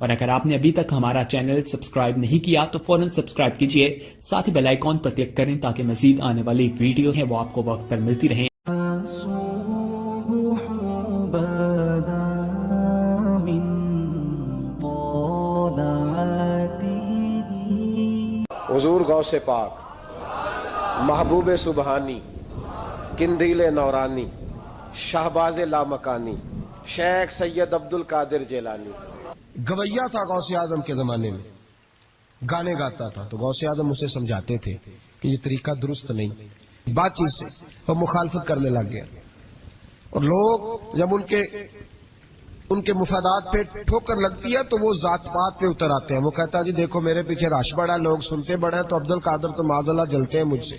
اور اگر آپ نے ابھی تک ہمارا چینل سبسکرائب نہیں کیا تو فوراً سبسکرائب کیجئے، ساتھ ہی بیل آئیکن پر کلک کریں تاکہ مزید آنے والی ویڈیو ہیں وہ آپ کو وقت پر ملتی رہیں۔ حضور غوث پاک، محبوب سبحانی، قندیل نورانی، شہباز لامکانی، شیخ سید عبد القادر جیلانی۔ گویا تھا غوث اعظم کے زمانے میں، گانے گاتا تھا تو غوث اعظم اسے سمجھاتے تھے کہ یہ طریقہ درست نہیں، بات چیت سے وہ مخالفت کرنے لگ گیا، اور لوگ جب ان کے مفادات پہ ٹھوکر لگتی ہے تو وہ ذات پات پہ اتر آتے ہیں۔ وہ کہتا ہے جی دیکھو میرے پیچھے رش بڑا، لوگ سنتے بڑے ہیں، تو عبد القادر تو معاذ اللہ جلتے ہیں مجھ سے۔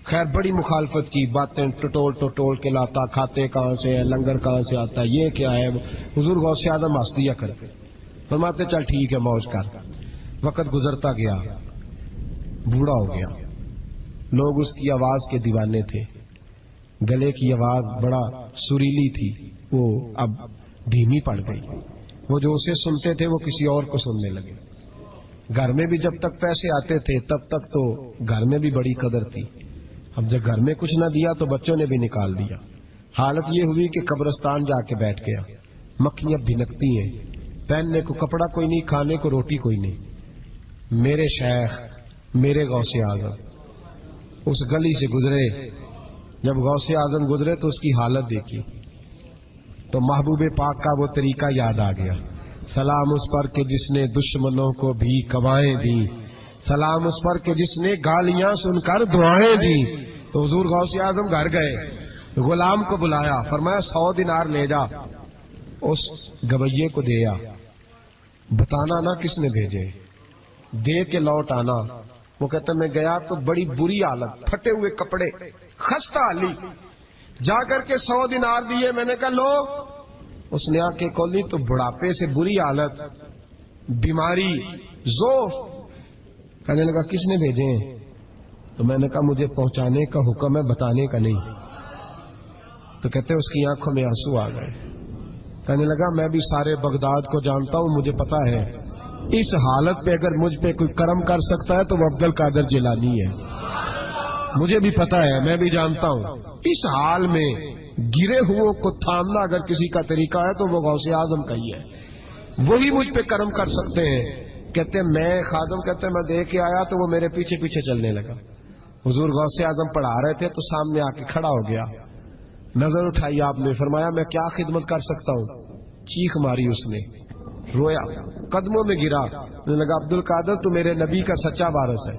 خیر بڑی مخالفت کی، باتیں ٹٹول کے لاتا، کھاتے کہاں سے ہے، لنگر کہاں سے آتا ہے، یہ کیا ہے۔ حضور غوث اعظم ہنس دیا کرتے، فرماتے چل ٹھیک ہے موج کر۔ وقت گزرتا گیا، بوڑھا ہو گیا، لوگ اس کی آواز کے دیوانے تھے، گلے کی آواز بڑا سریلی تھی، وہ اب دھیمی پڑ گئی۔ وہ جو اسے سنتے تھے وہ کسی اور کو سننے لگے۔ گھر میں بھی جب تک پیسے آتے تھے تب تک تو گھر میں بھی بڑی قدر تھی، اب جب گھر میں کچھ نہ دیا تو بچوں نے بھی نکال دیا۔ حالت یہ ہوئی کہ قبرستان جا کے بیٹھ گیا، مکھیاں بھنکتی ہیں، پہننے کو کپڑا کوئی نہیں، کھانے کو روٹی کوئی نہیں۔ میرے شیخ، میرے غوث اعظم اس گلی سے گزرے، جب غوث اعظم گزرے تو اس کی حالت دیکھی تو محبوب پاک کا وہ طریقہ یاد آ گیا۔ سلام اس پر کہ جس نے دشمنوں کو بھی کوائیں دی، سلام اس پر کہ جس نے گالیاں سن کر دعائیں دی۔ تو حضور غوث اعظم گھر گئے، غلام کو بلایا، فرمایا 100 دینار لے جا، اس گویے کو دیا، بتانا نہ کس نے بھیجے، دے کے لوٹ آنا۔ وہ کہتا میں گیا تو بڑی بری حالت، پھٹے ہوئے کپڑے، خستہ حالی، جا کر کے 100 دینار دیے۔ میں نے کہا لو، اس نے آ کے کھولی تو بڑھاپے سے بری حالت، بیماری، ذوف۔ کہنے لگا کس نے بھیجے ہیں؟ تو میں نے کہا مجھے پہنچانے کا حکم ہے، بتانے کا نہیں۔ تو کہتے اس کی آنکھوں میں آنسو آ گئے، کہنے لگا میں بھی سارے بغداد کو جانتا ہوں، مجھے پتا ہے اس حالت پہ اگر مجھ پہ کوئی کرم کر سکتا ہے تو وہ عبد القادر جیلانی ہے، مجھے بھی پتا ہے، میں بھی جانتا ہوں۔ اس حال میں گرے ہوئوں کو تھامنا اگر کسی کا طریقہ ہے تو وہ غوث اعظم کا ہی ہے، وہی مجھ پہ کرم کر سکتے ہیں۔ کہتے میں خادم، کہتے میں دے کے آیا تو وہ میرے پیچھے پیچھے چلنے لگا۔ حضور غوث اعظم پڑھا رہے تھے تو سامنے آ کے کھڑا ہو گیا، نظر اٹھائی آپ نے، فرمایا میں کیا خدمت کر سکتا ہوں؟ چیخ ماری اس نے، رویا، قدموں میں گرا، کہنے لگا عبد القادر تو میرے نبی کا سچا وارث ہے،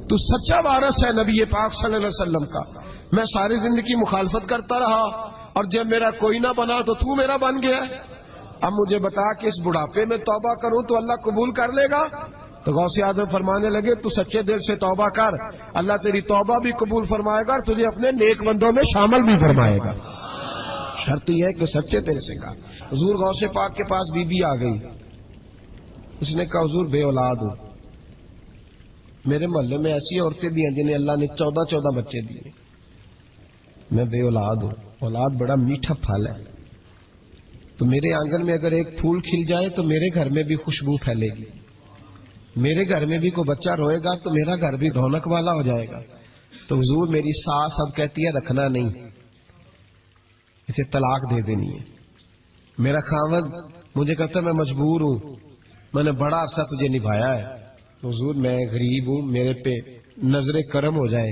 تو سچا وارث ہے نبی پاک صلی اللہ علیہ وسلم کا۔ میں ساری زندگی مخالفت کرتا رہا اور جب میرا کوئی نہ بنا تو میرا بن گیا۔ اب مجھے بتا کہ اس بڑھاپے میں توبہ کروں تو اللہ قبول کر لے گا؟ تو غوث اعظم فرمانے لگے تو سچے دل سے توبہ کر، اللہ تیری توبہ بھی قبول فرمائے گا اور تجھے اپنے نیک بندوں میں شامل بھی فرمائے گا، شرط یہ ہے کہ سچے دل سے کہا۔ حضور غوث پاک کے پاس بی بی آ گئی، اس نے کہا حضور بے اولاد ہوں، میرے محلے میں ایسی عورتیں بھی ہیں جنہیں اللہ نے 14 بچے دیے، میں بے اولاد ہوں، اولاد بڑا میٹھا پھل ہے، تو میرے آنگن میں اگر ایک پھول کھل جائے تو میرے گھر میں بھی خوشبو پھیلے گی، میرے گھر میں بھی کوئی بچہ روئے گا تو میرا گھر بھی رونق والا ہو جائے گا۔ تو حضور میری ساس اب کہتی ہے رکھنا نہیں، اسے طلاق دے دینی ہے۔ میرا خاوند مجھے کہتا ہے میں مجبور ہوں، میں نے بڑا عرصہ تجھے نبھایا ہے، حضور میں غریب ہوں، میرے پہ نظر کرم ہو جائے،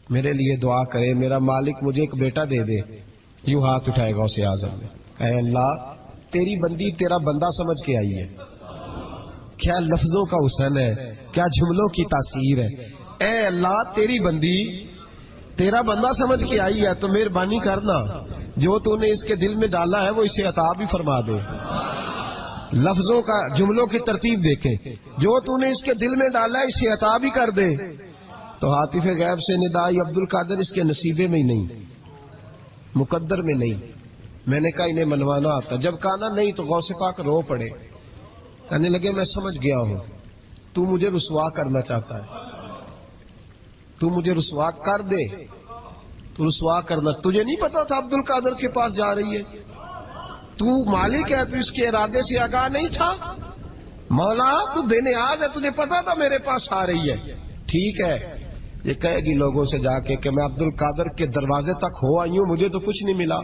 میرے لیے دعا کرے، میرا مالک مجھے ایک بیٹا دے دے۔ یوں ہاتھ اٹھائے غوث اعظم نے، اے اللہ تیری بندی تیرا بندہ سمجھ کے آئی ہے، کیا لفظوں کا حسن ہے، کیا جملوں کی تاثیر ہے۔ اے اللہ تیری بندی تیرا بندہ سمجھ کے آئی ہے تو مہربانی کرنا، جو تو نے اس کے دل میں ڈالا ہے وہ اسے عطا بھی فرما دے۔ لفظوں کا، جملوں کی ترتیب دیکھیں، جو تو نے اس کے دل میں ڈالا ہے اسے عطا بھی کر دے۔ تو عاطف غیب سے ندائی عبد القادر اس کے نصیبے میں ہی نہیں، مقدر میں نہیں۔ میں نے کہا انہیں منوانا آتا، جب کہا نا نہیں تو غوث پاک رو پڑے، کہنے لگے میں سمجھ گیا ہوں تو مجھے رسوا کرنا چاہتا ہے، تو مجھے رسوا کر دے، تو رسوا کرنا، تجھے نہیں پتا تھا عبد القادر کے پاس جا رہی ہے؟ تو مالک ہے، تو اس کے ارادے سے آگاہ نہیں تھا؟ مولا تو بے نیاز ہے، تجھے پتا تھا میرے پاس آ رہی ہے. ٹھیک ہے، یہ کہے گی لوگوں سے جا کے کہ میں عبد القادر کے دروازے تک ہو آئی ہوں، مجھے تو کچھ نہیں ملا.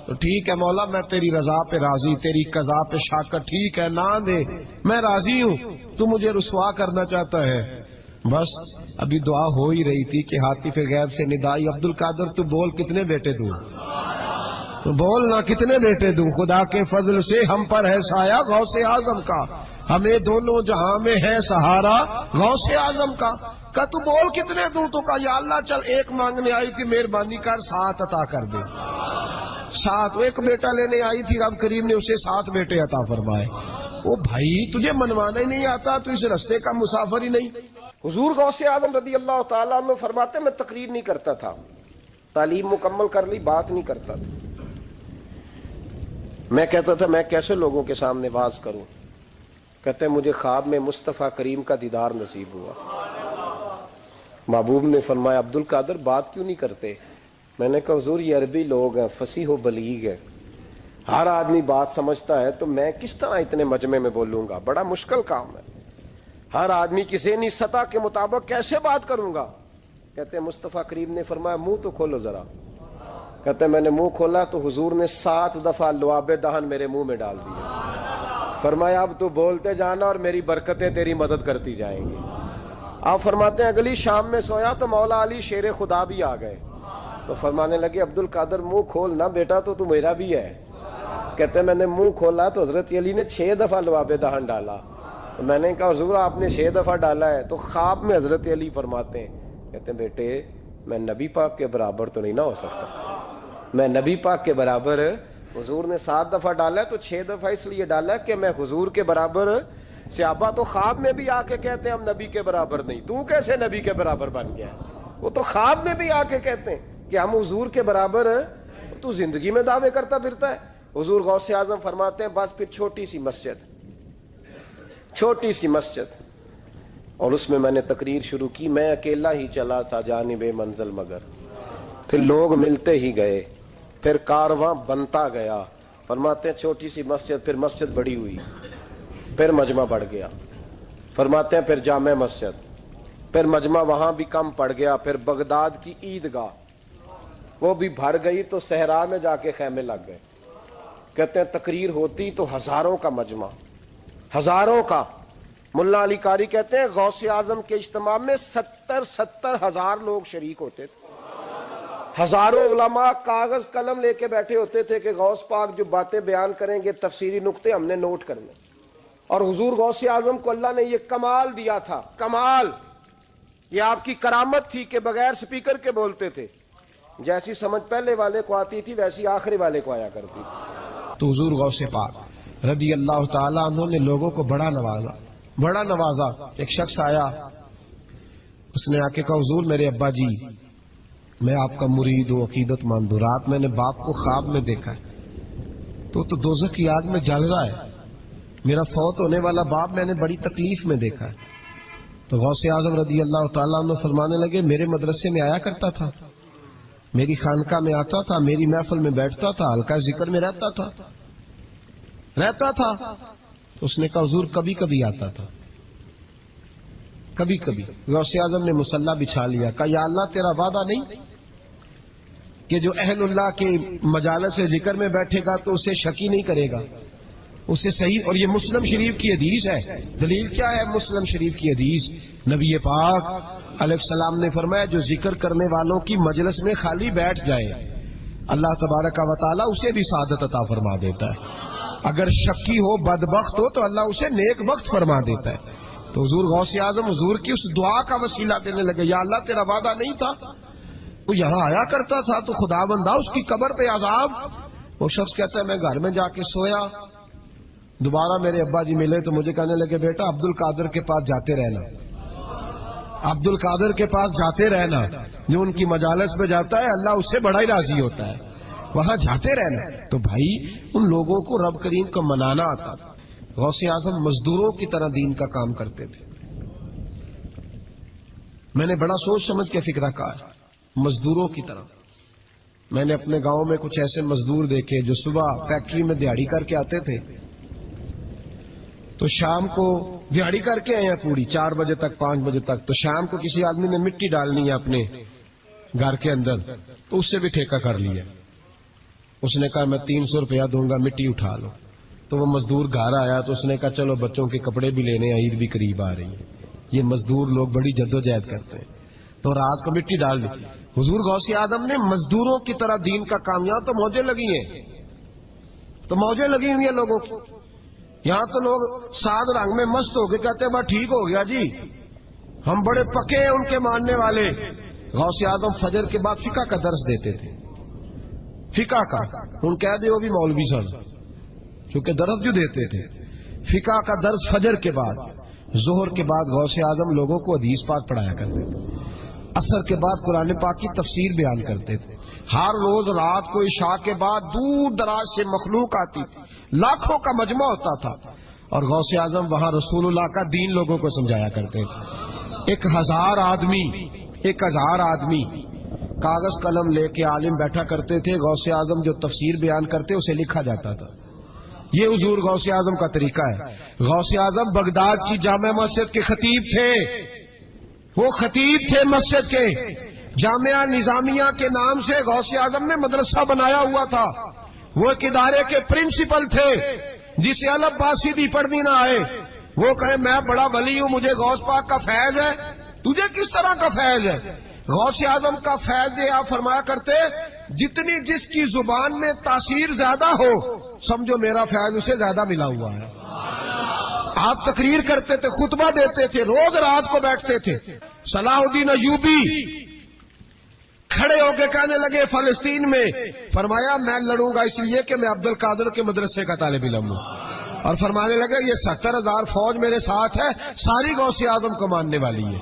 تو ٹھیک ہے مولا، میں تیری رضا پہ راضی، تیری قضا پہ شاکر. ٹھیک ہے، نہ دے، میں راضی ہوں. تو مجھے رسوا کرنا چاہتا ہے. بس ابھی دعا ہو ہی رہی تھی کہ ہاتف غیب سے ندائی، عبد القادر تو بول کتنے بیٹے دوں؟ تو بول نہ کتنے بیٹے دوں؟ خدا کے فضل سے ہم پر ہے سایہ غوث اعظم کا، ہمیں دونوں جہاں میں ہے سہارا غوث اعظم کا. کہ تو بول کتنے دوں؟ تو کہا یا اللہ چل ایک مانگنے آئی تھی، مہربانی کر 7 عطا کر دے. 7. ایک بیٹا لینے آئی تھی، رب کریم نے اسے 7 بیٹے عطا فرمائے. او بھائی تجھے منوانا ہی نہیں آتا، تو اس رستے کا مسافر ہی نہیں. حضور غوث اعظم رضی اللہ تعالیٰ عنہ فرماتے میں تقریر نہیں کرتا تھا، تعلیم مکمل کر لی، بات نہیں کرتا تھا. میں کہتا تھا میں کیسے لوگوں کے سامنے واز کروں. کہتے ہیں مجھے خواب میں مصطفیٰ کریم کا دیدار نصیب ہوا. محبوب نے فرمایا عبد القادر بات کیوں نہیں کرتے؟ میں نے کہا حضور یہ عربی لوگ ہیں، فصیح و بلیغ ہے، ہر آدمی بات سمجھتا ہے، تو میں کس طرح اتنے مجمع میں بولوں گا؟ بڑا مشکل کام ہے، ہر آدمی کی ذہنی سطح کے مطابق کیسے بات کروں گا؟ کہتے ہیں مصطفیٰ کریم نے فرمایا منہ تو کھولو ذرا. کہتے ہیں میں نے منہ کھولا تو حضور نے 7 دفعہ لعاب دہن میرے منہ میں ڈال دیا. فرمایا اب تو بولتے جانا اور میری برکتیں تیری مدد کرتی جائیں گی. آپ فرماتے ہیں اگلی شام میں سویا تو مولا علی شیر خدا بھی آ گئے. تو فرمانے لگے عبد القادر منہ کھول نہ بیٹا، تو میرا بھی ہے. کہتے ہیں میں نے منہ کھولا تو حضرت علی نے 6 دفعہ لعاب دہن ڈالا. تو میں نے کہا حضور آپ نے 6 دفعہ ڈالا ہے. تو خواب میں حضرت علی فرماتے ہیں، کہتے ہیں بیٹے میں نبی پاک کے برابر تو نہیں نہ ہو سکتا، میں نبی پاک کے برابر. حضور نے 7 دفعہ ڈالا ہے تو 6 دفعہ اس لیے ڈالا کہ میں حضور کے برابر. صحابہ تو خواب میں بھی آ کے کہتے ہیں ہم نبی کے برابر نہیں. تو کیسے نبی کے برابر بن گیا؟ وہ تو خواب میں بھی آ کے کہتے ہیں کہ ہم حضور کے برابر ہیں، تو زندگی میں دعوے کرتا پھرتا ہے. حضور غوث اعظم فرماتے ہیں بس پھر چھوٹی سی مسجد اور اس میں نے تقریر شروع کی. میں اکیلا ہی چلا تھا جانب منزل مگر، پھر لوگ ملتے ہی گئے، پھر کارواں بنتا گیا. فرماتے ہیں چھوٹی سی مسجد، پھر مسجد بڑی ہوئی، پھر مجمع بڑھ گیا. فرماتے ہیں پھر جامع مسجد، پھر مجمع وہاں بھی کم پڑ گیا. پھر بغداد کی عیدگاہ وہ بھی بھر گئی تو صحرا میں جا کے خیمے لگ گئے. کہتے ہیں تقریر ہوتی تو ہزاروں کا مجمع، ہزاروں کا. ملا علی قاری کہتے ہیں غوث اعظم کے اجتماع میں 70 ہزار لوگ شریک ہوتے تھے. ہزاروں علماء کاغذ قلم لے کے بیٹھے ہوتے تھے کہ غوث پاک جو باتیں بیان کریں گے تفسیری نقطے ہم نے نوٹ کرنے. اور حضور غوث اعظم کو اللہ نے یہ کمال دیا تھا، کمال، یہ آپ کی کرامت تھی کہ بغیر سپیکر کے بولتے تھے. جیسی سمجھ پہلے والے کو آتی تھی ویسی آخری والے کو آیا کرتی تھی. تو حضور غوث پاک رضی اللہ تعالیٰ عنہ نے لوگوں کو بڑا نوازا. ایک شخص آیا، اس نے آ کے کہا حضور میرے ابا جی میں آپ کا مرید ہوں، عقیدت مند ہوں. رات میں نے باپ کو خواب میں دیکھا ہے، تو دوزخ کی آگ میں جل رہا ہے. میرا فوت ہونے والا باپ میں نے بڑی تکلیف میں دیکھا ہے. تو غوث اعظم رضی اللہ تعالیٰ عنہ فرمانے لگے میرے مدرسے میں آیا کرتا تھا، میری خانقاہ میں آتا تھا، میری محفل میں بیٹھتا تھا، حلقہ ذکر میں رہتا تھا. تو اس نے کہا حضور کبھی کبھی آتا تھا، کبھی کبھی. غوث اعظم نے مصلی بچھا لیا، کہا یا اللہ تیرا وعدہ نہیں کہ جو اہل اللہ کے مجالس ذکر میں بیٹھے گا تو اسے شکی نہیں کرے گا، اسے صحیح. اور یہ مسلم شریف کی حدیث ہے. دلیل کیا ہے مسلم شریف کی حدیث؟ نبی پاک علیہ السلام نے فرمایا جو ذکر کرنے والوں کی مجلس میں خالی بیٹھ جائے اللہ تبارک و تعالیٰ اسے بھی سعادت عطا فرما دیتا ہے. اگر شکی ہو بدبخت ہو تو اللہ اسے نیک بخت فرما دیتا ہے. تو حضور غوث اعظم حضور کی اس دعا کا وسیلہ دینے لگے، یا اللہ تیرا وعدہ نہیں تھا، وہ یہاں آیا کرتا تھا تو خدا بندہ اس کی قبر پہ عذاب. وہ شخص کہتا ہے میں گھر میں جا کے سویا، دوبارہ میرے ابا جی ملے تو مجھے کہنے لگے بیٹا عبد القادر کے پاس جاتے رہنا، عبد القادر کے پاس جاتے رہنا، جو ان کی مجالس میں جاتا ہے اللہ اس سے بڑا ہی راضی ہوتا ہے، وہاں جاتے رہنا. تو بھائی ان لوگوں کو رب کریم کو منانا آتا تھا. غوث اعظم مزدوروں کی طرح دین کا کام کرتے تھے. میں نے بڑا سوچ سمجھ کے فکرہ کہا، مزدوروں کی طرح. میں نے اپنے گاؤں میں کچھ ایسے مزدور دیکھے جو صبح فیکٹری میں دیہڑی کر کے آتے تھے تو شام کو دیہڑی کر کے آئے ہیں پوری 4 بجے تک 5 بجے تک، تو شام کو کسی آدمی نے مٹی ڈالنی ہے اپنے گھر کے اندر تو اس سے بھی ٹھیکہ کر لیا. اس نے کہا میں 300 روپیہ دوں گا مٹی اٹھا لو. تو وہ مزدور گھر آیا تو اس نے کہا چلو بچوں کے کپڑے بھی لینے، عید بھی قریب آ رہی ہے. یہ مزدور لوگ بڑی جدوجہد کرتے ہیں. تو رات کو مٹی ڈال دی. حضور غوث اعظم نے مزدوروں کی طرح دین کا کامیاب، تو موجیں لگی ہیں، تو موجیں لگی ہوئی ہیں لوگوں کی. یہاں تو لوگ ساد رنگ میں مست ہو کے کہتے ہیں بس ٹھیک ہو گیا جی، ہم بڑے پکے ہیں ان کے ماننے والے. غوث اعظم فجر کے بعد فقہ کا درس دیتے تھے. فقہ کا ان کہہ دے وہ بھی مولوی سن، کیونکہ درس جو دیتے تھے. فقہ کا درس فجر کے بعد. ظہر کے بعد غوث اعظم لوگوں کو حدیث پاک پڑھایا کرتے تھے. عصر کے بعد قرآن پاک کی تفسیر بیان کرتے تھے. ہر روز رات کو عشاء کے بعد دور دراز سے مخلوق آتی تھی، لاکھوں کا مجمع ہوتا تھا، اور غوث اعظم وہاں رسول اللہ کا دین لوگوں کو سمجھایا کرتے تھے. 1000 آدمی کاغذ قلم لے کے عالم بیٹھا کرتے تھے. غوث اعظم جو تفسیر بیان کرتے اسے لکھا جاتا تھا. یہ حضور غوث اعظم کا طریقہ ہے. غوث اعظم بغداد کی جامع مسجد کے خطیب تھے. وہ خطیب تھے مسجد کے. جامعہ نظامیہ کے نام سے غوث اعظم نے مدرسہ بنایا ہوا تھا. وہ ایک ادارے کے پرنسپل تھے. جسے الف با سیدھی پڑھنی نہ آئے وہ کہے میں بڑا ولی ہوں، مجھے غوث پاک کا فیض ہے. تجھے کس طرح کا فیض ہے؟ غوث اعظم کا فیض یہ آپ فرمایا کرتے جتنی جس کی زبان میں تاثیر زیادہ ہو سمجھو میرا فیض اسے زیادہ ملا ہوا ہے. آپ تقریر کرتے تھے، خطبہ دیتے تھے، روز رات کو بیٹھتے تھے. صلاح الدین ایوبی کھڑے ہو کے کہنے لگے فلسطین میں، فرمایا میں لڑوں گا اس لیے کہ میں عبد القادر کے مدرسے کا طالب علم ہوں. اور فرمانے لگے یہ 70,000 فوج میرے ساتھ ہے، ساری غوث اعظم کو ماننے والی ہے.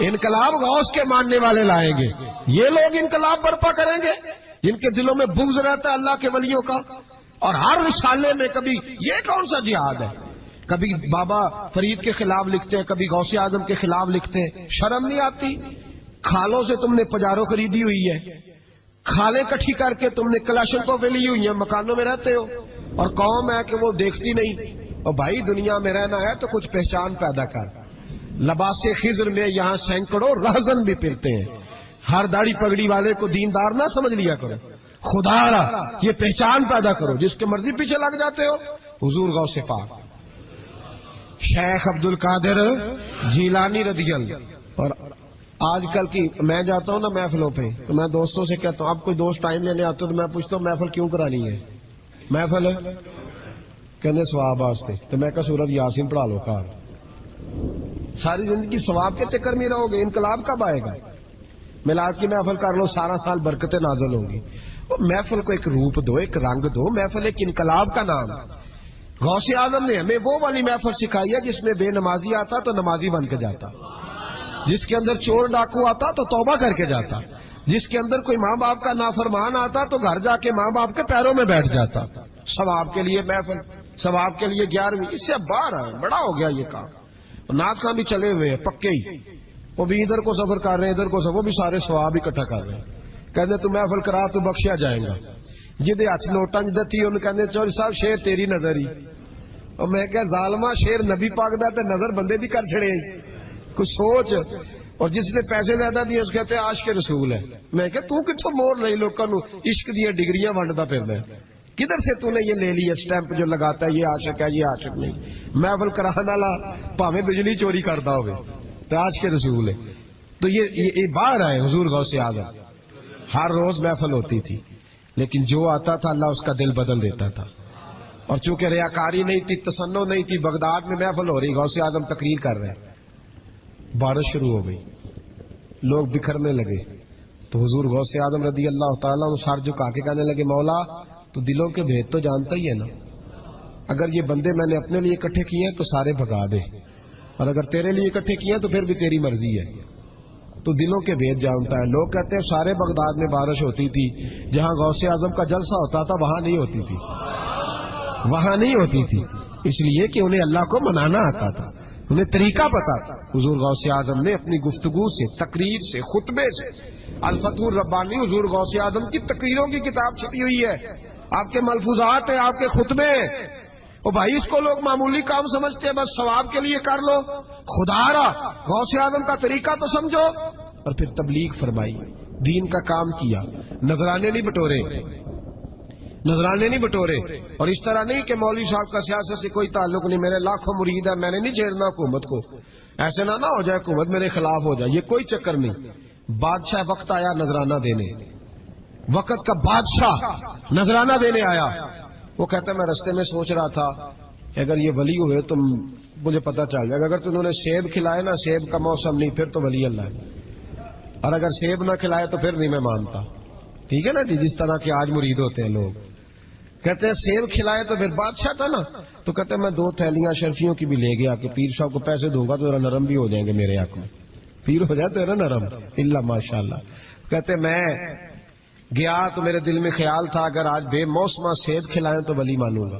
انقلاب غوث کے ماننے والے لائیں گے. یہ لوگ انقلاب برپا کریں گے جن کے دلوں میں بغض رہتا ہے اللہ کے ولیوں کا. اور ہر رسالے میں کبھی یہ کون سا جہاد ہے، کبھی بابا فرید کے خلاف لکھتے ہیں، کبھی غوث اعظم کے خلاف لکھتے ہیں. شرم نہیں آتی؟ کھالوں سے تم نے پجارو خریدی ہوئی ہے، کھالیں کٹھی کر کے تم نے کلاشنکوف لی ہوئی ہیں، مکانوں میں رہتے ہو، اور قوم ہے کہ وہ دیکھتی نہیں. اور بھائی دنیا میں رہنا ہے تو کچھ پہچان پیدا کر. لباس خضر میں یہاں سینکڑوں رہزن بھی پھرتے ہیں. ہر داڑھی پگڑی والے کو دیندار نہ سمجھ لیا کرو. خدا را یہ پہچان پیدا کرو. جس کے مرضی پیچھے لگ جاتے ہو. حضور غوث پاک شیخ عبد القادر جیلانی رضی اللہ. اور آج کل کی میں جاتا ہوں نا محفلوں پہ تو میں دوستوں سے کہتا ہوں اب کوئی دوست ٹائم لینے آتے تو میں پوچھتا ہوں محفل کیوں کرانی ہے؟ محفل کہنے ثواب واسطے. تو میں کہا سورت یاسین پڑھا لو کار. ساری زندگی ثواب کے چکر میں رہو گے. انقلاب کب آئے گا؟ میلاد کی محفل کر لو، سارا سال برکتیں نازل ہوں گی. وہ محفل کو ایک روپ دو، ایک رنگ دو. محفل ایک انقلاب کا نام ہے. غوث اعظم نے ہمیں وہ والی محفل سکھائی ہے جس میں بے نمازی آتا تو نمازی بن کے جاتا، جس کے اندر چور ڈاکو آتا تو توبہ کر کے جاتا، جس کے اندر کوئی ماں باپ کا نافرمان آتا تو گھر جا کے ماں باپ کے پیروں میں بیٹھ جاتا. ثواب کے لیے محفل، ثواب کے لیے 11ویں. اس سے باہر ہے، بڑا ہو گیا یہ کام. ناک کہاں بھی چلے ہوئے ہیں پکے ہی، وہ بھی ادھر کو سفر کر رہے ہیں ادھر کو سفر، وہ بھی سارے ثواب اکٹھا کر رہے ہیں. کہتے تو محفل کرا تو بخشیا جائے گا. جہدے ہاتھ نوٹاں جدتی انہوں کہتے چوری صاحب شیر تیری نظر ہی. اور میں کہ ظالمہ شیر نبی پاک دا تے نظر بندے دی کر چھڑے کچھ سوچ. اور جس نے پیسے زیادہ دیے اس کہتے عاشق رسول ہے. میں کہ تو کتوں مور لئی لوکاں نو عشق دی ڈگریاں ونڈدا پھردا ہے؟ کدھر سے تو نے یہ لے لی اسٹیمپ جو لگاتا ہے یہ عاشق ہے یہ عاشق نہیں. محفل کرانے والا بھاویں بجلی چوری کرتا ہوئے تو عاشق رسول ہے. تو یہ باہر آئے حضور غوث اعظم. ہر روز محفل ہوتی تھی لیکن جو آتا تھا اللہ اس کا دل بدل دیتا تھا. اور چونکہ ریاکاری نہیں تھی، تسنو نہیں تھی، بغداد میں محفل ہو رہی، غوث اعظم تقریر کر رہے ہیں، بارش شروع ہو گئی، لوگ بکھرنے لگے. تو حضور غوث اعظم رضی اللہ تعالیٰ عنہ سر جھکا کے کہنے لگے مولا تو دلوں کے بھید تو جانتا ہی ہے نا. اگر یہ بندے میں نے اپنے لیے اکٹھے کیے ہیں تو سارے بھگا دے، اور اگر تیرے لیے اکٹھے کیے ہیں تو پھر بھی تیری مرضی ہے. تو دلوں کے بھید جانتا ہے. لوگ کہتے ہیں سارے بغداد میں بارش ہوتی تھی، جہاں غوث اعظم کا جلسہ ہوتا تھا وہاں نہیں ہوتی تھی، وہاں نہیں ہوتی تھی. اس لیے کہ انہیں اللہ کو منانا آتا تھا، انہیں طریقہ پتا تھا. حضور غوث اعظم نے اپنی گفتگو سے، تقریر سے، خطبے سے الفتح الربانی حضور غوث اعظم کی تقریروں کی کتاب چھپی ہوئی ہے، آپ کے ملفوظات ہیں، آپ کے خطبے ہیں۔ او بھائی اس کو لوگ معمولی کام سمجھتے ہیں، بس ثواب کے لیے کر لو، خدا را غوث اعظم کا طریقہ تو سمجھو۔ اور پھر تبلیغ فرمائی، دین کا کام کیا، نذرانے نہیں بٹورے، نذرانے نہیں بٹورے۔ اور اس طرح نہیں کہ مولوی صاحب کا سیاست سے کوئی تعلق نہیں، میرے لاکھوں مرید ہے، میں نے نہیں چھیڑنا حکومت کو، ایسے نہ ہو جائے حکومت میرے خلاف ہو جائے، یہ کوئی چکر نہیں۔ بادشاہ وقت آیا نذرانہ دینے، وقت کا بادشاہ نذرانہ دینے آیا۔ وہ کہتا ہے میں رستے میں سوچ رہا تھا اگر یہ ولی ہوئے تو مجھے پتا چل جائے گا، اگر تم نے سیب کھلائے نا، سیب کا موسم نہیں، پھر تو ولی اللہ ہے، اور اگر سیب نہ کھلائے تو پھر نہیں میں مانتا۔ ٹھیک ہے نا جی، جس طرح کے آج مرید ہوتے ہیں لوگ، کہتے ہیں سیب کھلائے تو پھر بادشاہ تھا نا، تو کہتے ہیں میں 2 تھیلیاں شرفیوں کی بھی لے گیا کہ پیر صاحب کو پیسے دوں گا تو ذرا نرم بھی ہو جائیں گے میرے حق میں، پیر ہو جاتے ہیں نا نرم، اللہ ماشاء اللہ۔ کہتے میں گیا تو میرے دل میں خیال تھا اگر آج بے موسمہ سیب کھلائیں تو ولی مانوں گا۔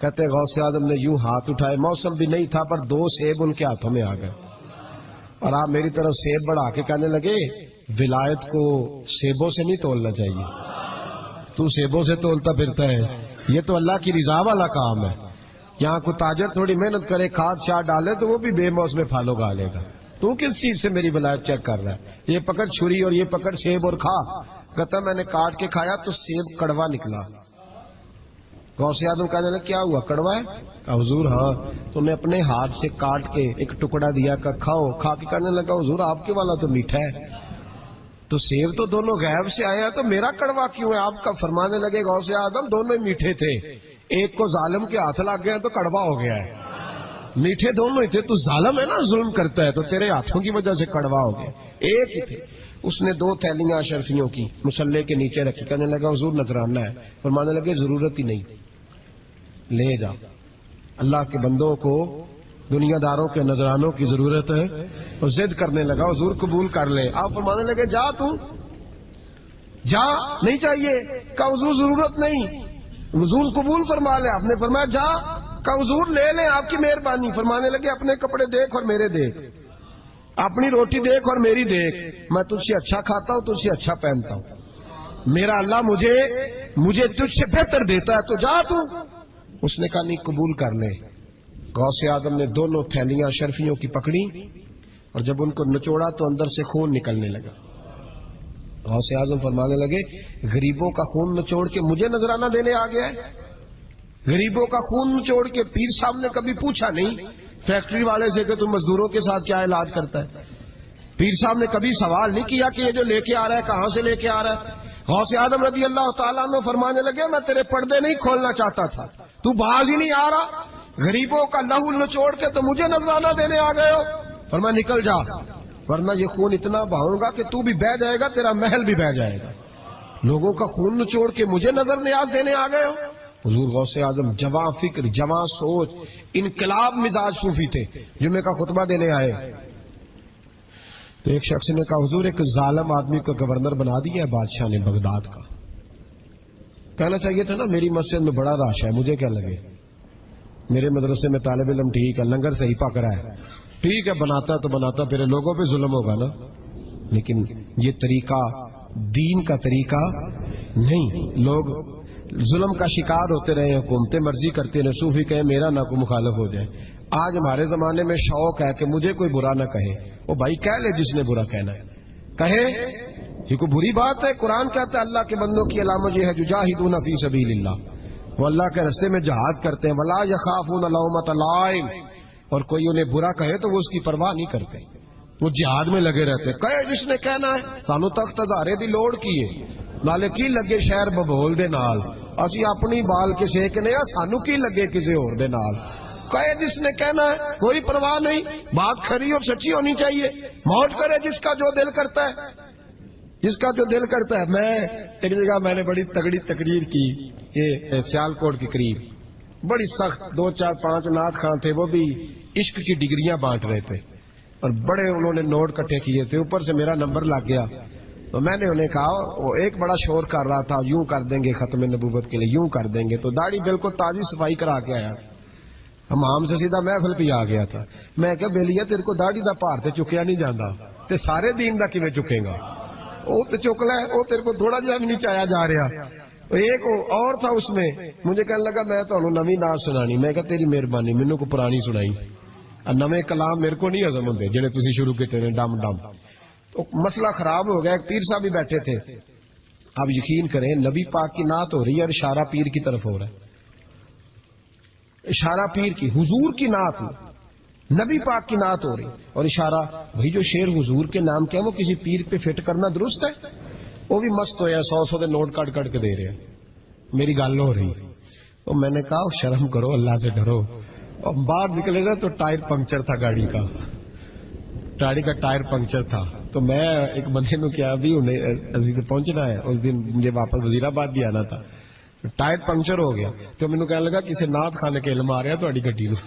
کہتے غوث اعظم نے یوں ہاتھ اٹھائے، موسم بھی نہیں تھا پر 2 سیب ان کے ہاتھوں میں آ گئے، اور آپ میری طرف سیب بڑھا کے کہنے لگے ولایت کو سیبوں سے نہیں تولنا چاہیے، تو سیبوں سے تولتا پھرتا ہے، یہ تو اللہ کی رضا والا کام ہے۔ یہاں کو تاجر تھوڑی محنت کرے، کھاد شاد ڈالے تو وہ بھی بے موسم پھل اگا لے گا، تو کس چیز سے میری ولایت چیک کر رہا ہے؟ یہ پکڑ چھری اور یہ پکڑ سیب اور کھا۔ کہتا میں نے کاٹ کے کھایا تو سیب کڑوا نکلا۔ غوث اعظم کہنے لگا کیا ہوا، کڑوا ہے؟ کہا حضور ہاں، تو نے اپنے ہاتھ سے کاٹ کے ایک ٹکڑا دیا، کہ کھاؤ۔ کھا کے کہنے لگا حضور آپ کے والا تو میٹھا ہے، تو سیب تو دونوں غیب سے آئے ہیں، تو میرا کڑوا کیوں ہے؟ آپ کا فرمانے لگے غوث اعظم دونوں ہی میٹھے تھے، ایک کو ظالم کے ہاتھ لگ گیا تو کڑوا ہو گیا ہے، میٹھے دونوں ہی تھے، تو ظالم ہے نا، ظلم کرتا ہے، تو تیرے ہاتھوں کی وجہ سے کڑوا ہو گیا، ایک ہی تھے۔ اس نے 2 تھیلیاں اشرفیوں کی مصلے کے نیچے رکھی، کہنے لگا حضور نذرانہ ہے، فرمانے لگے ضرورت ہی نہیں، لے جا، اللہ کے بندوں کو دنیا داروں کے نذرانوں کی ضرورت ہے۔ تو ضد کرنے لگا حضور قبول کر لے، آپ فرمانے لگے جا تو جا، نہیں چاہیے، کہا حضور ضرورت نہیں، حضور قبول فرما لے، آپ نے فرمایا جا، کہا حضور لے لیں آپ کی مہربانی، فرمانے لگے اپنے کپڑے دیکھ اور میرے دیکھ، اپنی روٹی دیکھ اور میری دیکھ، میں تجھ سے اچھا کھاتا ہوں، تجھ سے اچھا پہنتا ہوں، میرا اللہ مجھے تجھ سے بہتر دیتا ہے، تو جا تو۔ اس نے کہا نہیں قبول کر لے۔ غوث اعظم نے 2 تھیلیاں شرفیوں کی پکڑی اور جب ان کو نچوڑا تو اندر سے خون نکلنے لگا۔ غوث اعظم فرمانے لگے غریبوں کا خون نچوڑ کے مجھے نذرانہ دینے آ گیا ہے، غریبوں کا خون نچوڑ کے۔ پیر صاحب نے کبھی پوچھا نہیں فیکٹری والے سے کہ تم مزدوروں کے ساتھ کیا علاج کرتا ہے، پیر صاحب نے کبھی سوال نہیں کیا کہ یہ جو لے کے آ رہا ہے کہاں سے لے کے آ رہا ہے۔ غوث اعظم رضی اللہ تعالیٰ عنہ فرمانے لگے میں تیرے پردے نہیں کھولنا چاہتا تھا، تو باز ہی نہیں آ رہا، غریبوں کا لہو نچوڑ کے تو مجھے نذرانہ دینے آ گئے ہو، فرمایا نکل جا ورنہ یہ خون اتنا بہاؤں گا کہ تو بھی بہہ جائے گا، تیرا محل بھی بہہ جائے گا، لوگوں کا خون نچوڑ کے مجھے نظر نیاز دینے آ گئے ہو۔ حضور غوث اعظم جواں فکر، جواں سوچ، انقلاب مزاج صوفی تھے، جمعے کا خطبہ دینے آئے تو ایک شخص نے کہا حضور ایک ظالم آدمی کو گورنر بنا دیا ہے بادشاہ نے بغداد کا، کہنا چاہیے تھا نا میری مسجد میں بڑا رش ہے، مجھے کیا لگے، میرے مدرسے میں طالب علم ٹھیک ہے، لنگر صحیح پک رہا ہے، ٹھیک ہے بناتا تو بناتا، پھر لوگوں پہ ظلم ہوگا نا، لیکن یہ طریقہ دین کا طریقہ نہیں، لوگ ظلم کا شکار ہوتے رہے، حکومتیں مرضی کرتے رہے، صوفی کہے میرا نہ کوئی مخالف ہو جائے۔ آج ہمارے زمانے میں شوق ہے کہ مجھے کوئی برا نہ کہے، وہ بھائی کہہ لے جس نے برا کہنا ہے کہے، یہ کوئی بری بات ہے؟ قرآن کہتا ہے اللہ کے بندوں کی علامت یہ ہے یجاہدون فی سبیل اللہ، وہ اللہ کے راستے میں جہاد کرتے ہیں، ولا یخافون لومۃ لائم، اور کوئی انہیں برا کہے تو وہ اس کی پرواہ نہیں کرتے، وہ جہاد میں لگے رہتے، کہے جس نے کہنا ہے، سانو تخت ہزارے دی لوڑ کی ہے، نالے کی لگے شہر ببول دے نال، اسی اپنی بال کے سیکنے ہیں، سانو کی لگے کسی اور دے نال، کہے جس نے کہنا ہے، کوئی پرواہ نہیں، بات کھری اور سچی ہونی چاہیے، موج کرے جس کا جو دل کرتا ہے، جس کا جو دل کرتا ہے۔ میں ایک جگہ میں نے بڑی تگڑی تقریر کی، یہ سیالکوٹ کے قریب، بڑی سخت، 2 4 5 نعت خان تھے، وہ بھی عشق کی ڈگریاں بانٹ رہے تھے اور بڑے انہوں نے نوٹ کٹھے کیے تھے، اوپر سے میرا نمبر لگ گیا تو میں نے انہیں کہا، وہ ایک بڑا شور کر رہا تھا یوں کر دیں گے ختم نبوت کے لیے، یوں کر دیں گے، تو داڑھی بالکل تازی صفائی کرا کے آیا، حمام سے سیدھا محفل پہ آ گیا تھا، میں کہ بیلیا تیرے کو داڑھی دا پار تے چکیا نہیں جاندہ تے سارے دین دا کیویں چکے گا، وہ تو چوکلا ہے، وہ تیرے کو تھوڑا جہا بھی نہیں چایا جا رہا. ایک اور تھا اس میں، مجھے کہنے لگا میں تو نویں نعت سنانی. میں کہا تیری مہربانی، مینوں کو پرانی سنائی. نویں کلام میرے کو نہیں ہضم ہوندے جڑے تسی شروع کیتے نے ڈم ڈم. تو مسئلہ خراب ہو گیا. ایک پیر صاحب بھی بیٹھے تھے. آپ یقین کریں نبی پاک کی نعت ہو رہی ہے اور اشارہ پیر کی طرف ہو رہا ہے. اشارہ پیر کی، حضور کی نعت نبی پاک کی نعت ہو رہی اور اشارہ. بھائی جو شعر حضور کے نام کیا وہ کسی پیر پہ فٹ کرنا درست ہے؟ وہ بھی مست ہویا 100 دے نوٹ کٹ کٹ کے دے رہے ہیں. میری گل ہو رہی. تو میں نے کہا شرم کرو، اللہ سے ڈرو. اور باہر نکلے نا تو ٹائر پنکچر تھا گاڑی کا ٹائر پنکچر تھا. تو میں ایک بندے نو کیا بھی انہیں پہنچنا ہے، اس دن مجھے واپس وزیر آباد بھی آنا تھا. ٹائر پنکچر ہو گیا تو مینوں کہنے لگا کسی نعت خانے کے علم آ رہا تہاڈی گڈی نو،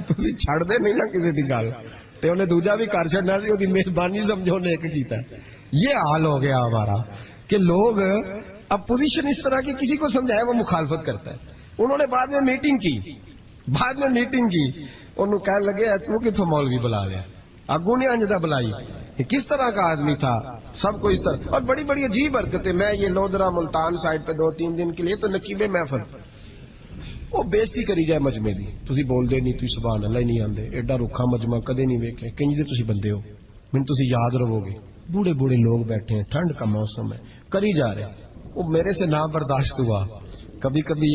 تسی چھڑ دے نہیں نا کسی دی گل. تے انہیں دوجا بھی کر چھڑنا سی، اودی مہربانی سمجھو نے ایک کیتا. یہ حال ہو گیا ہمارا کہ لوگ اپوزیشن اس طرح کی کسی کو سمجھائے وہ مخالفت کرتا ہے. انہوں نے بعد میں میٹنگ کی انہوں کہنے لگے تو کتوں مولوی بلا لیا، اگوں نے انجدہ بلائی. کس طرح کا آدمی تھا، سب کو اس طرح. اور بڑی بڑی عجیب حرکتیں. میں یہ لودرا ملتان سائڈ پہ 2-3 دن کے لیے تو نقیب محفل وہ بےزتی کری جائے مجمے دی. تسی بول دے نہیں، تسی سبحان اللہ ہی نہیں آندے. ایڈا رکھا مجمع کدے نہیں ویکھے. کنج دے تسی بندے ہو، من تسی یاد رہو گے. بوڑھے بوڑھے لوگ بیٹھے ہیں، ٹھنڈ کا موسم ہے، کری جا رہے. وہ میرے سے نہ برداشت ہوا. کبھی کبھی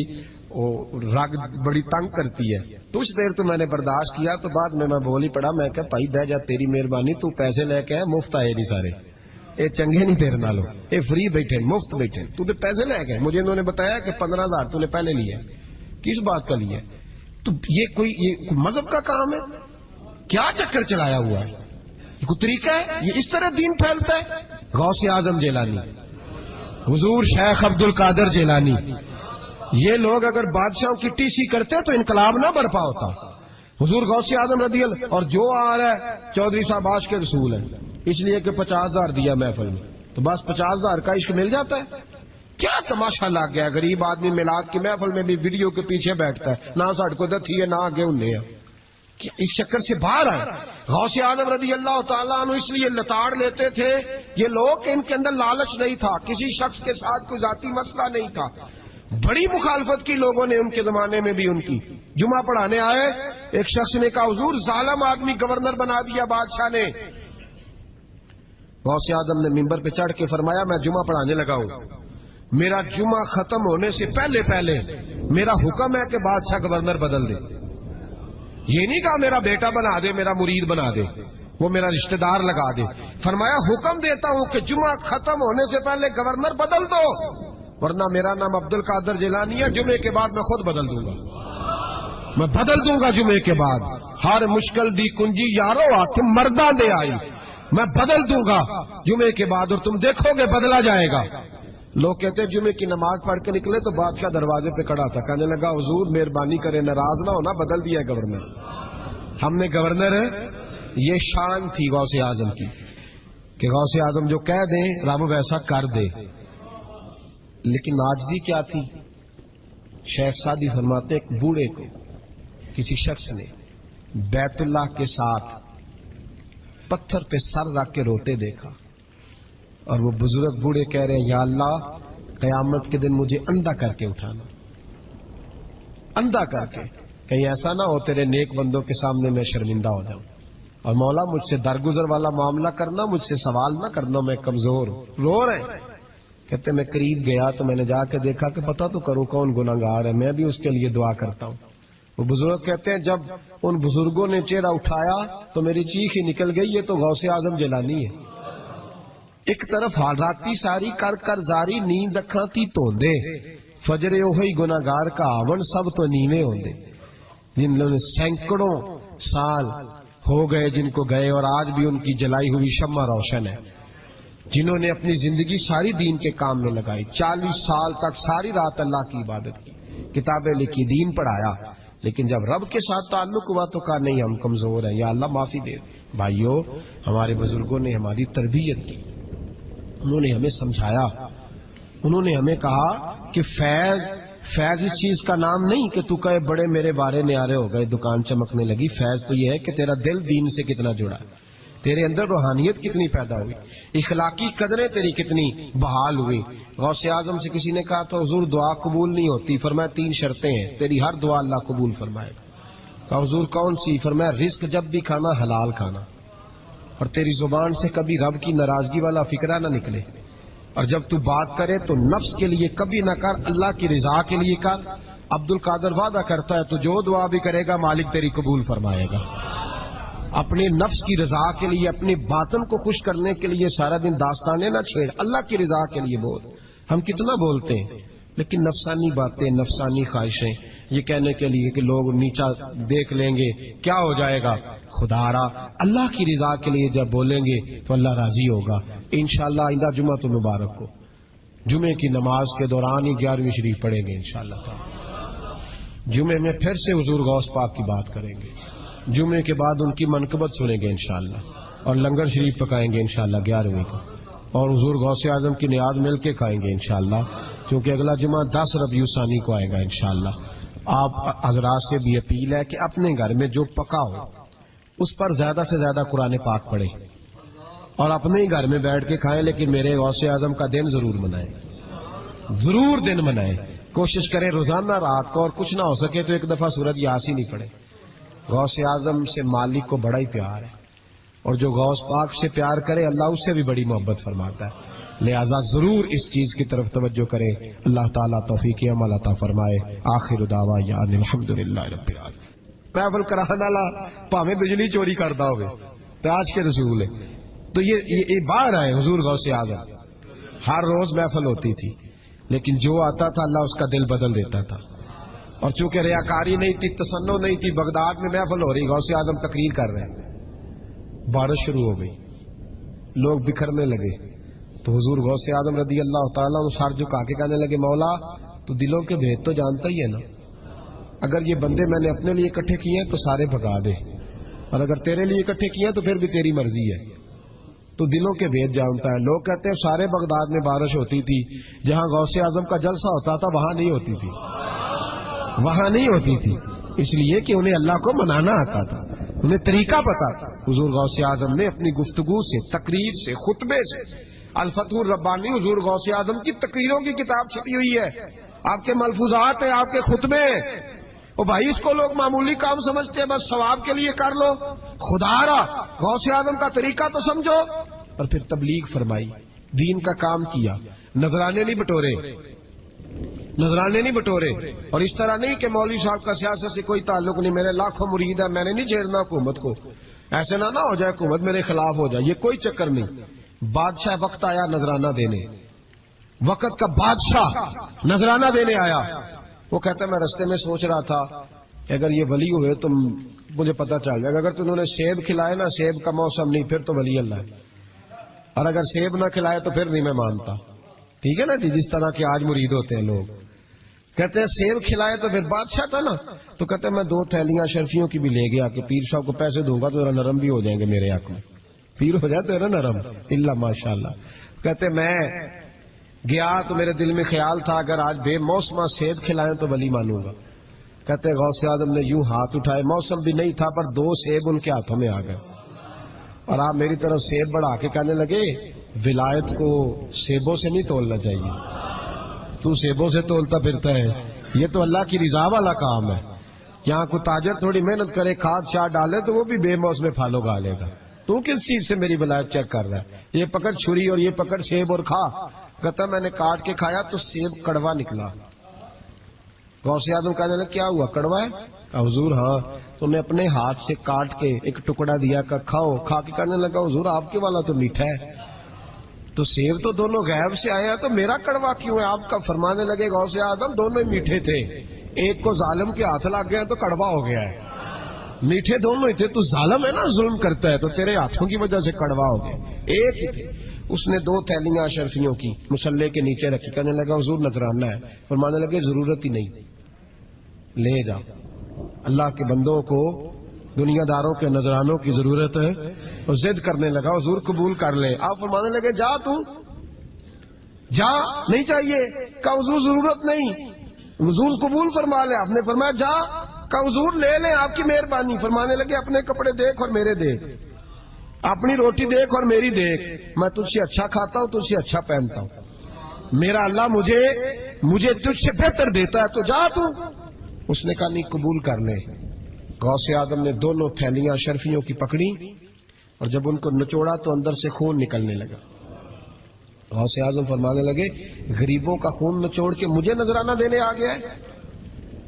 وہ رگ بڑی تنگ کرتی ہے. کچھ دیر تو میں نے برداشت کیا، تو بعد میں بول ہی پڑا. میں کہ بھائی بہ جا، تیری مہربانی، تو پیسے لے کے مفت آئے نہیں سارے. اے چنگے نہیں تیرے نالوں، اے فری بیٹھے مفت بیٹھے. تو تے پیسے لے گئے. مجھے انہوں نے بتایا کہ 15,000 تو نے پہلے لیا. کس بات کا لیا؟ تو یہ کوئی مذہب کا کام ہے؟ کیا چکر چلایا ہوا ہے؟ یہ کوئی طریقہ ہے؟ یہ اس طرح دین پھیلتا ہے؟ غوث اعظم جیلانی، حضور شیخ عبد القادر جیلانی، یہ لوگ اگر بادشاہوں کی ٹی سی کرتے تو انقلاب نہ برپا ہوتا. حضور غوث اعظم رضی اللہ. اور جو آ رہا ہے چودھری صاحب عاشق کے رسول ہے، اس لیے کہ 50,000 دیا محفل میں تو بس 50,000 کا عشق مل جاتا ہے. کیا تماشا لگ گیا. غریب آدمی میلاد کی محفل میں بھی ویڈیو کے پیچھے بیٹھتا ہے، نہ ساڑھ کو دتھی ہے نہ آگے انہیں ہے. اس چکر سے باہر آئے. غوث اعظم رضی اللہ تعالیٰ عنہ اس لیے لتاڑ لیتے تھے یہ لوگ کہ ان کے اندر لالچ نہیں تھا، کسی شخص کے ساتھ کوئی ذاتی مسئلہ نہیں تھا. بڑی مخالفت کی لوگوں نے ان کے زمانے میں بھی ان کی. جمعہ پڑھانے آئے، ایک شخص نے کہا حضور ظالم آدمی گورنر بنا دیا بادشاہ نے. غوث اعظم نے ممبر پہ چڑھ کے فرمایا میں جمعہ پڑھانے لگا ہوں، میرا جمعہ ختم ہونے سے پہلے میرا حکم ہے کہ بادشاہ گورنر بدل دے. یہ نہیں کہا میرا بیٹا بنا دے، میرا مرید بنا دے، وہ میرا رشتہ دار لگا دے. فرمایا حکم دیتا ہوں کہ جمعہ ختم ہونے سے پہلے گورنر بدل دو، ورنہ میرا نام عبد القادر جیلانی ہے. جمعے کے بعد میں خود بدل دوں گا، میں بدل دوں گا جمعے کے بعد. ہر مشکل دی کنجی یارو ہاتھ مرداں دے آئی، میں بدل دوں گا جمعے کے بعد، اور تم دیکھو گے بدلا جائے گا. لوگ کہتے ہیں جمعے کی نماز پڑھ کے نکلے تو بادشاہ دروازے پہ کھڑا تھا. کہنے لگا حضور مہربانی کرے، ناراض نہ ہونا، بدل دیا ہے گورنر. ہم نے گورنر، یہ شان تھی غوث اعظم کی کہ غوث اعظم جو کہہ دیں رب ویسا کر دے. لیکن عاجزی کیا تھی؟ شیخ سعدی فرماتے ایک بوڑھے کو کسی شخص نے بیت اللہ کے ساتھ پتھر پہ سر رکھ کے روتے دیکھا، اور وہ بزرگ بوڑھے کہہ رہے ہیں یا اللہ قیامت کے دن مجھے اندھا کر کے اٹھانا، اندھا کر کے، کہیں ایسا نہ ہو تیرے نیک بندوں کے سامنے میں شرمندہ ہو جاؤں. اور مولا مجھ سے درگزر والا معاملہ کرنا، مجھ سے سوال نہ کرنا، میں کمزور ہوں. رو رہے ہیں. کہتے میں قریب گیا تو میں نے جا کے دیکھا کہ پتہ تو کروں کون گناہگار ہے، میں بھی اس کے لیے دعا کرتا ہوں. وہ بزرگ کہتے ہیں جب ان بزرگوں نے چہرہ اٹھایا تو میری چیخ ہی نکل گئی، یہ تو غوث اعظم جیلانی ہے. ایک طرف راتی ساری کر کر زاری نیند اکھاں تی توندے، فجر اوہی گناہگار کا آون سب تو نیویں ہوندے. جن لوگوں نے سینکڑوں سال ہو گئے جن کو گئے، اور آج بھی ان کی جلائی ہوئی شمع روشن ہے. جنہوں نے اپنی زندگی ساری دین کے کام میں لگائی، 40 سال تک ساری رات اللہ کی عبادت کی، کتابیں لکھی، دین پڑھایا. لیکن جب رب کے ساتھ تعلق ہوا تو کہا نہیں ہم کمزور ہیں، یا اللہ معافی دے. بھائیو ہمارے بزرگوں نے ہماری تربیت کی، انہوں نے ہمیں سمجھایا، انہوں نے ہمیں کہا کہ فیض اس چیز کا نام نہیں کہ تو کہے بڑے میرے بارے نیارے ہو گئے، دکان چمکنے لگی. فیض تو یہ ہے کہ تیرا دل دین سے کتنا جڑا ہے، تیرے اندر روحانیت کتنی پیدا ہوئی، اخلاقی قدریں تیری کتنی بحال ہوئی. غوث اعظم سے کسی نے کہا تو حضور دعا قبول نہیں ہوتی، فرمایا 3 شرطیں ہیں، تیری ہر دعا اللہ قبول فرمائے گا. کہا حضور کون سی؟ فرمایا رزق جب بھی کھانا حلال کھانا، اور تیری زبان سے کبھی رب کی ناراضگی والا فکرہ نہ نکلے، اور جب تو بات کرے تو نفس کے لیے کبھی نہ کر، اللہ کی رضا کے لیے کر. عبد القادر وعدہ کرتا ہے تو جو دعا بھی کرے گا مالک تیری قبول فرمائے گا. اپنے نفس کی رضا کے لیے، اپنے باطن کو خوش کرنے کے لیے سارا دن داستانیں نہ چھیڑ، اللہ کی رضا کے لیے بول. ہم کتنا بولتے ہیں لیکن نفسانی باتیں، نفسانی خواہشیں، یہ کہنے کے لیے کہ لوگ نیچا دیکھ لیں گے کیا ہو جائے گا. خدا را اللہ کی رضا کے لیے جب بولیں گے تو اللہ راضی ہوگا. انشاءاللہ آئندہ جمعہ تو مبارک کو جمعے کی نماز کے دوران ہی 11ویں شریف پڑھیں گے انشاءاللہ تعالی. جمعے میں پھر سے حضور غوث پاک کی بات کریں گے. جمعے کے بعد ان کی منقبت سنیں گے انشاءاللہ، اور لنگر شریف پکائیں گے انشاءاللہ 11ویں کو، اور حضور غوث اعظم کی نیاد مل کے کھائیں گے انشاءاللہ، کیونکہ اگلا جمعہ 10 ربیع الثانی کو آئے گا انشاءاللہ. آپ حضرات سے بھی اپیل ہے کہ اپنے گھر میں جو پکا ہو اس پر زیادہ سے زیادہ قرآن پاک پڑھیں، اور اپنے ہی گھر میں بیٹھ کے کھائیں، لیکن میرے غوث اعظم کا دن ضرور منائیں، ضرور دن منائیں. کوشش کریں روزانہ رات کو، اور کچھ نہ ہو سکے تو ایک دفعہ سورۃ یاسین ہی پڑھیں. غوث اعظم سے مالک کو بڑا ہی پیار ہے، اور جو غوث پاک سے پیار کرے اللہ اس سے بھی بڑی محبت فرماتا ہے. لہذا ضرور اس چیز کی طرف توجہ کریں. اللہ تعالیٰ توفیق عمل عطا فرمائے. آخر دعوانا ان الحمدللہ رب العالمین. محفل کرانے والا پاویں بجلی چوری کرتا ہوئے تو آج کے رسول ہے. تو یہ باہر آئے حضور غوث اعظم، ہر روز محفل ہوتی تھی، لیکن جو آتا تھا اللہ اس کا دل بدل دیتا تھا. اور چونکہ ریاکاری نہیں تھی، تسنن نہیں تھی، بغداد میں محفل ہو رہی، غوث اعظم تقریر کر رہے ہیں، بارش شروع ہو گئی، لوگ بکھرنے لگے، تو حضور غوث اعظم رضی اللہ تعالیٰ عنہ سر جھکا کے کہنے لگے مولا تو دلوں کے بھید تو جانتا ہی ہے نا، اگر یہ بندے میں نے اپنے لیے اکٹھے کیے ہیں تو سارے بھگا دے، اور اگر تیرے لیے اکٹھے کیے ہیں تو پھر بھی تیری مرضی ہے. تو دلوں کے بھید جانتا ہے. لوگ کہتے ہیں سارے بغداد میں بارش ہوتی تھی، جہاں غوث اعظم کا جلسہ ہوتا تھا وہاں نہیں ہوتی تھی، وہاں نہیں ہوتی تھی، اس لیے کہ انہیں اللہ کو منانا آتا تھا، انہیں طریقہ پتا تھا. حضور غوث اعظم نے اپنی گفتگو سے، تقریر سے، خطبے سے، الفتح الربانی حضور غوث اعظم کی تقریروں کی کتاب چھپی ہوئی ہے، آپ کے ملفوظات ہیں، آپ کے خطبے. او بھائی اس کو لوگ معمولی کام سمجھتے ہیں، بس ثواب کے لیے کر لو. خدا را غوث اعظم کا طریقہ تو سمجھو. اور پھر تبلیغ فرمائی، دین کا کام کیا، نذرانے نہیں بٹورے، نذرانے نہیں بٹورے. اور اس طرح نہیں کہ مولوی صاحب کا سیاست سے کوئی تعلق نہیں، میرے لاکھوں مرید ہے، میں نے نہیں چھیڑنا حکومت کو، ایسے نہ ہو جائے حکومت میرے خلاف ہو جائے، یہ کوئی چکر نہیں. بادشاہ وقت آیا نذرانہ دینے، وقت کا بادشاہ نذرانہ دینے آیا. وہ کہتا ہے میں رستے میں سوچ رہا تھا اگر یہ ولی ہوئے تو مجھے پتا چل جائے گا، اگر تو انہوں نے سیب کھلائے نا، سیب کا موسم نہیں پھر تو ولی اللہ ہے، اور اگر سیب نہ کھلائے تو پھر نہیں میں مانتا. ٹھیک ہے نا جی، جس طرح کے آج مرید ہوتے ہیں لوگ، کہتے ہیں سیب کھلائے تو پھر بادشاہ تھا نا. تو کہتے ہیں میں 2 تھیلیاں شرفیوں کی بھی لے گیا کہ پیر صاحب کو پیسے دوں گا تو ذرا نرم بھی ہو جائیں گے میرے حق میں، پیر ہو جاتے ہیں نا نرم، اللہ ماشاء اللہ. کہتے میں گیا تو میرے دل میں خیال تھا اگر آج بے موسمہ سیب کھلائیں تو ولی مانوں گا. کہتے غوث اعظم نے یوں ہاتھ اٹھائے، موسم بھی نہیں تھا پر 2 سیب ان کے ہاتھوں میں آ گئے، اور آپ میری طرف سیب بڑھا کے کہنے لگے ولایت کو سیبوں سے نہیں تولنا چاہیے، تو سیبوں سے تولتا پھرتا ہے، یہ تو اللہ کی رضا والا کام ہے. یہاں کو تاجر تھوڑی محنت کرے، کھاد شاد ڈالے تو وہ بھی بے موسم پھل اگا لے گا. تو کس چیز سے میری ولایت چیک کر رہا ہے؟ یہ پکڑ چھری اور یہ پکڑ سیب اور کھا. کہتا میں نے کاٹ کے کھایا تو سیب کڑوا نکلا. غوث اعظم کہنے لگا کیا ہوا، کڑوا ہے؟ حضور ہاں. تو نے اپنے ہاتھ سے کاٹ کے ایک ٹکڑا دیا کہ کھاؤ. کھا کے کہنے لگا حضور آپ کے والا تو میٹھا ہے، تو سیب تو دونوں غیب سے آئے ہیں تو میرا کڑوا کیوں ہے؟ آپ کا فرمانے لگے غوث اعظم دونوں ہی میٹھے تھے، ایک کو ظالم کے ہاتھ لگ گیا تو کڑوا ہو گیا ہے، میٹھے دونوں ہی تھے. تو ظالم ہے نا، ظلم کرتا ہے، تو تیرے ہاتھوں کی وجہ سے کڑوا ہو گیا، ایک ہی تھے. اس نے 2 تھیلیاں شرفیوں کی مصلے کے نیچے رکھی، کہنے لگا حضور نذرانہ ہے. فرمانے لگے ضرورت ہی نہیں، لے جا. اللہ کے بندوں کو دنیا داروں کے نذرانوں کی ضرورت ہے. اور ضد کرنے لگا حضور قبول کر لے. آپ فرمانے لگے جا تو جا، نہیں چاہیے. کہا حضور ضرورت نہیں، حضور قبول فرما لے. آپ نے فرمایا جا. کہا حضور لے لیں آپ کی مہربانی. فرمانے لگے اپنے کپڑے دیکھ اور میرے دیکھ. اپنی روٹی دیکھ اور میری دیکھ، میں تجھ سے اچھا کھاتا ہوں، تجھ سے اچھا پہنتا ہوں، میرا اللہ مجھے تجھ سے بہتر دیتا ہے، تو جا تو۔ اس نے کہا نہیں، قبول کر لے۔ غوث اعظم نے دونوں تھیلیاں اشرفیوں کی پکڑی اور جب ان کو نچوڑا تو اندر سے خون نکلنے لگا۔ غوث اعظم فرمانے لگے غریبوں کا خون نچوڑ کے مجھے نذرانہ دینے آ گیا ہے؟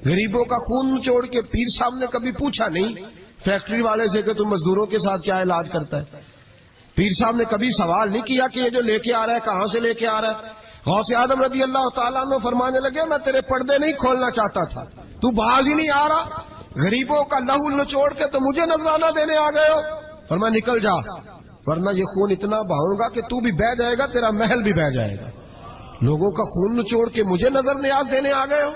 غریبوں کا خون نچوڑ کے پیر صاحب نے کبھی پوچھا نہیں فیکٹری والے سے کہ تم مزدوروں کے ساتھ کیا علاج کرتا ہے؟ پیر صاحب نے کبھی سوال نہیں کیا کہ یہ جو لے کے آ رہا ہے کہاں سے لے کے آ رہا ہے؟ غوث اعظم رضی اللہ تعالیٰ عنہ فرمانے لگے میں تیرے پردے نہیں کھولنا چاہتا تھا، تو باز ہی نہیں آ رہا، غریبوں کا لہو نچوڑ کے تو مجھے نذرانہ دینے آ گئے ہو۔ فرمایا نکل جا، ورنہ یہ خون اتنا بہاؤں گا کہ تو بھی بہہ جائے گا، تیرا محل بھی بہہ جائے گا۔ لوگوں کا خون نچوڑ کے مجھے نظر نیاز دینے آ گئے ہو۔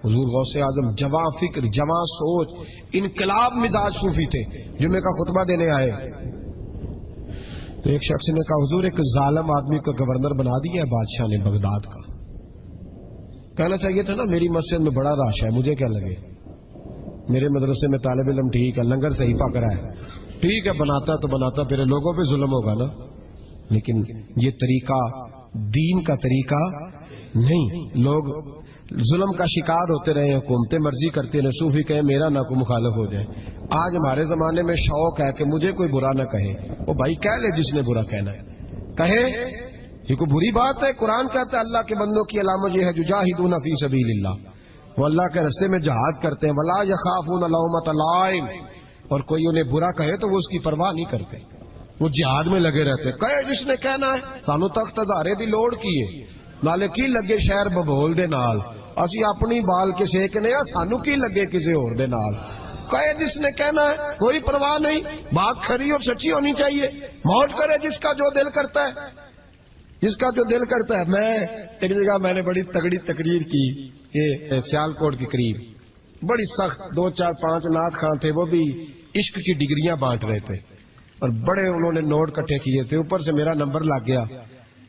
حضور غوث اعظم جواں فکر، جواں سوچ، انقلاب مزاج صوفی تھے، جمعے کا خطبہ دینے آئے تو ایک شخص نے کہا حضور ایک ظالم آدمی کو گورنر بنا دیا ہے بادشاہ نے بغداد کا۔ کہنا چاہیے تھا نا میری مسجد میں بڑا رش ہے، مجھے کیا لگے، میرے مدرسے میں طالب علم ٹھیک ہے، لنگر صحیح پکڑا ہے، ٹھیک ہے بناتا تو بناتا، پھر لوگوں پہ ظلم ہوگا نا۔ لیکن یہ طریقہ دین کا طریقہ نہیں، لوگ ظلم کا شکار ہوتے رہے، حکومتیں مرضی کرتی رہے، صوفی کہے میرا نہ کوئی مخالف ہو جائے۔ آج ہمارے زمانے میں شوق ہے کہ مجھے کوئی برا نہ کہے، وہ بھائی کہہ لے جس نے برا کہنا ہے کہے، یہ کوئی بری بات ہے؟ قرآن کہتا ہے اللہ کے بندوں کی علامت یہ ہے یجاہدون فی سبیل اللہ، وہ اللہ کے راستے میں جہاد کرتے ہیں، ولا یخافون لومۃ لائم، اور کوئی انہیں برا کہے تو وہ اس کی پرواہ نہیں کرتے، وہ جہاد میں لگے رہتے، کہے جس نے کہنا ہے، سانو تخت ہزارے دی لوڑ کی ہے، نالے کی لگے شہر ببول دے نال، اسی اپنی بال کے سیکنے ہیں، سانو کی لگے کسی اور دے نال، کہے جس نے کہنا ہے، کوئی پرواہ نہیں، بات کھری اور سچی ہونی چاہیے، موج کرے جس کا جو دل کرتا ہے، جس کا جو دل کرتا ہے۔ میں ایک جگہ میں نے بڑی تگڑی تقریر کی کہ سیالکوٹ کے قریب بڑی سخت 2 4 5 نعت خان تھے، وہ بھی عشق کی ڈگریاں بانٹ رہے تھے اور بڑے انہوں نے نوٹ کٹھے کیے تھے، اوپر سے میرا نمبر لگ گیا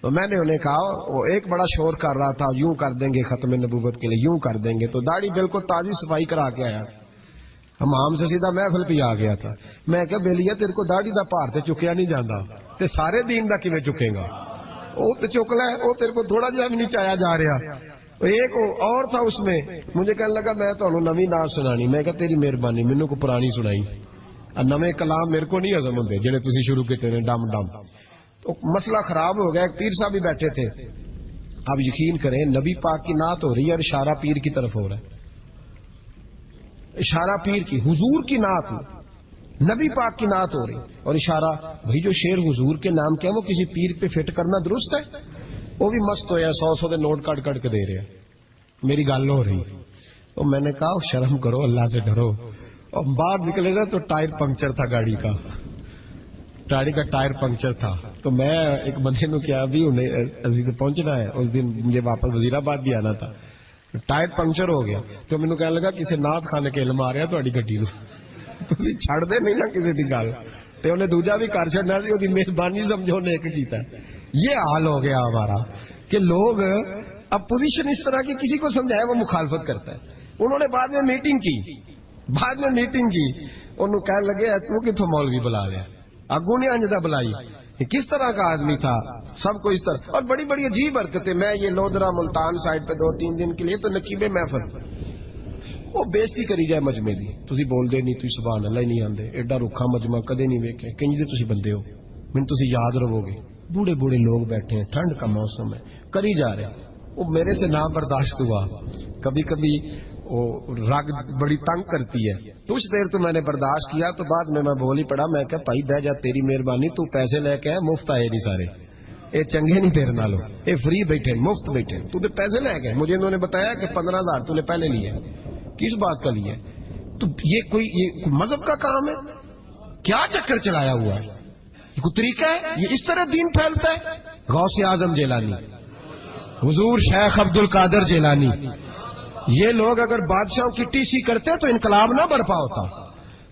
تو میں نے انہیں کہا، وہ ایک بڑا شور کر رہا تھا یوں کر دیں گے ختم نبوت کے لیے، یوں کر دیں گے، تو داڑھی بالکل تازی صفائی کرا کے آیا، ہم سے سیدھا محفل پہ آ گیا تھا۔ میں کہ بیلیا تیرے کو داڑھی دا پار تے چکیا نہیں جانا تے سارے دین دا کیویں چکے گا، وہ تو چک لے، وہ تیرے کو تھوڑا جہا بھی نہیں چایا جا رہا۔ ایک اور تھا اس میں، مجھے کہنے لگا میں تو نویں نعت سنانی، میں کہا تیری مہربانی مینوں کو پرانی سنائی، نویں کلام میرے کو نہیں ہضم ہوندے جڑے تسی شروع کیتے نے ڈم ڈم۔ تو مسئلہ خراب ہو گیا، ایک پیر صاحب بھی بیٹھے تھے، اب یقین کریں نبی پاک کی نعت ہو رہی ہے اور اشارہ پیر کی طرف ہو رہا ہے، اشارہ پیر کی، حضور کی نعت نبی پاک کی نعت ہو رہی اور اشارہ، بھائی جو شعر حضور کے نام کیا وہ کسی پیر پہ فٹ کرنا درست ہے؟ وہ بھی مست ہویا 100 دے نوٹ کٹ کٹ کے دے رہے ہیں، میری گل ہو رہی تو میں نے کہا شرم کرو، اللہ سے ڈرو، اور باہر نکلے نا تو ٹائر پنکچر تھا گاڑی کا ٹائر پنکچر تھا، تو میں ایک بندے نو کیا ابھی انہیں پہنچنا ہے، اس دن مجھے واپس وزیر آباد بھی آنا تھا، ٹائر پنکچر ہو گیا تو مینوں کہنے لگا کسی نعت خانے کے علم آ رہا تہاڈی گڈی نو، تسی چھڑ دے نہیں نا کسی دی گل، تے انہیں دوجا بھی کر چھڑنا سی، اودی مہربانی سمجھو نے ایک کیتا۔ یہ حال ہو گیا ہمارا کہ لوگ اب پوزیشن اس طرح کی کسی کو سمجھائے وہ مخالفت کرتا ہے۔ انہوں نے بعد میں میٹنگ کی، انہوں کہنے لگے تو کتوں مولوی بلا لیا، اگوں نے انجدہ بلائی، کس طرح کا آدمی تھا، سب کو اس طرح، اور بڑی بڑی عجیب حرکتیں۔ میں یہ لودرا ملتان سائڈ پہ 2-3 دن کے لیے تو نقیب محفل، وہ بےزتی کری جائے مجمے دی، تسی بول دے نہیں، تسی سبحان اللہ ہی نہیں آندے، ایڈا رکھا مجمع کدے نہیں ویکھے، کنج دے تسی بندے ہو، من تسی یاد رہو گے، بوڑھے بوڑھے لوگ بیٹھے ہیں، ٹھنڈ کا موسم ہے، کری جا رہے ہیں۔ وہ میرے سے نہ برداشت ہوا، کبھی کبھی وہ رگ بڑی تنگ کرتی ہے، کچھ دیر تو میں نے برداشت کیا، تو بعد میں بول ہی پڑا، میں کہا بھائی بہ جا، تیری مہربانی، تو پیسے لے کے مفت آئے نہیں سارے، اے چنگے نہیں تیرے نالوں، اے فری بیٹھے مفت بیٹھے، تو تے پیسے لے گئے، مجھے انہوں نے بتایا کہ 15,000 تو نے پہلے لیے، کس بات کا لیے؟ تو یہ کوئی مذہب کا کام ہے؟ کیا چکر چلایا ہوا ہے؟ یہ کوئی طریقہ ہے؟ یہ اس طرح دین پھیلتا ہے؟ غوث اعظم جیلانی، حضور شیخ عبد القادر جیلانی، یہ لوگ اگر بادشاہوں کی ٹی سی کرتے تو انقلاب نہ برپا ہوتا۔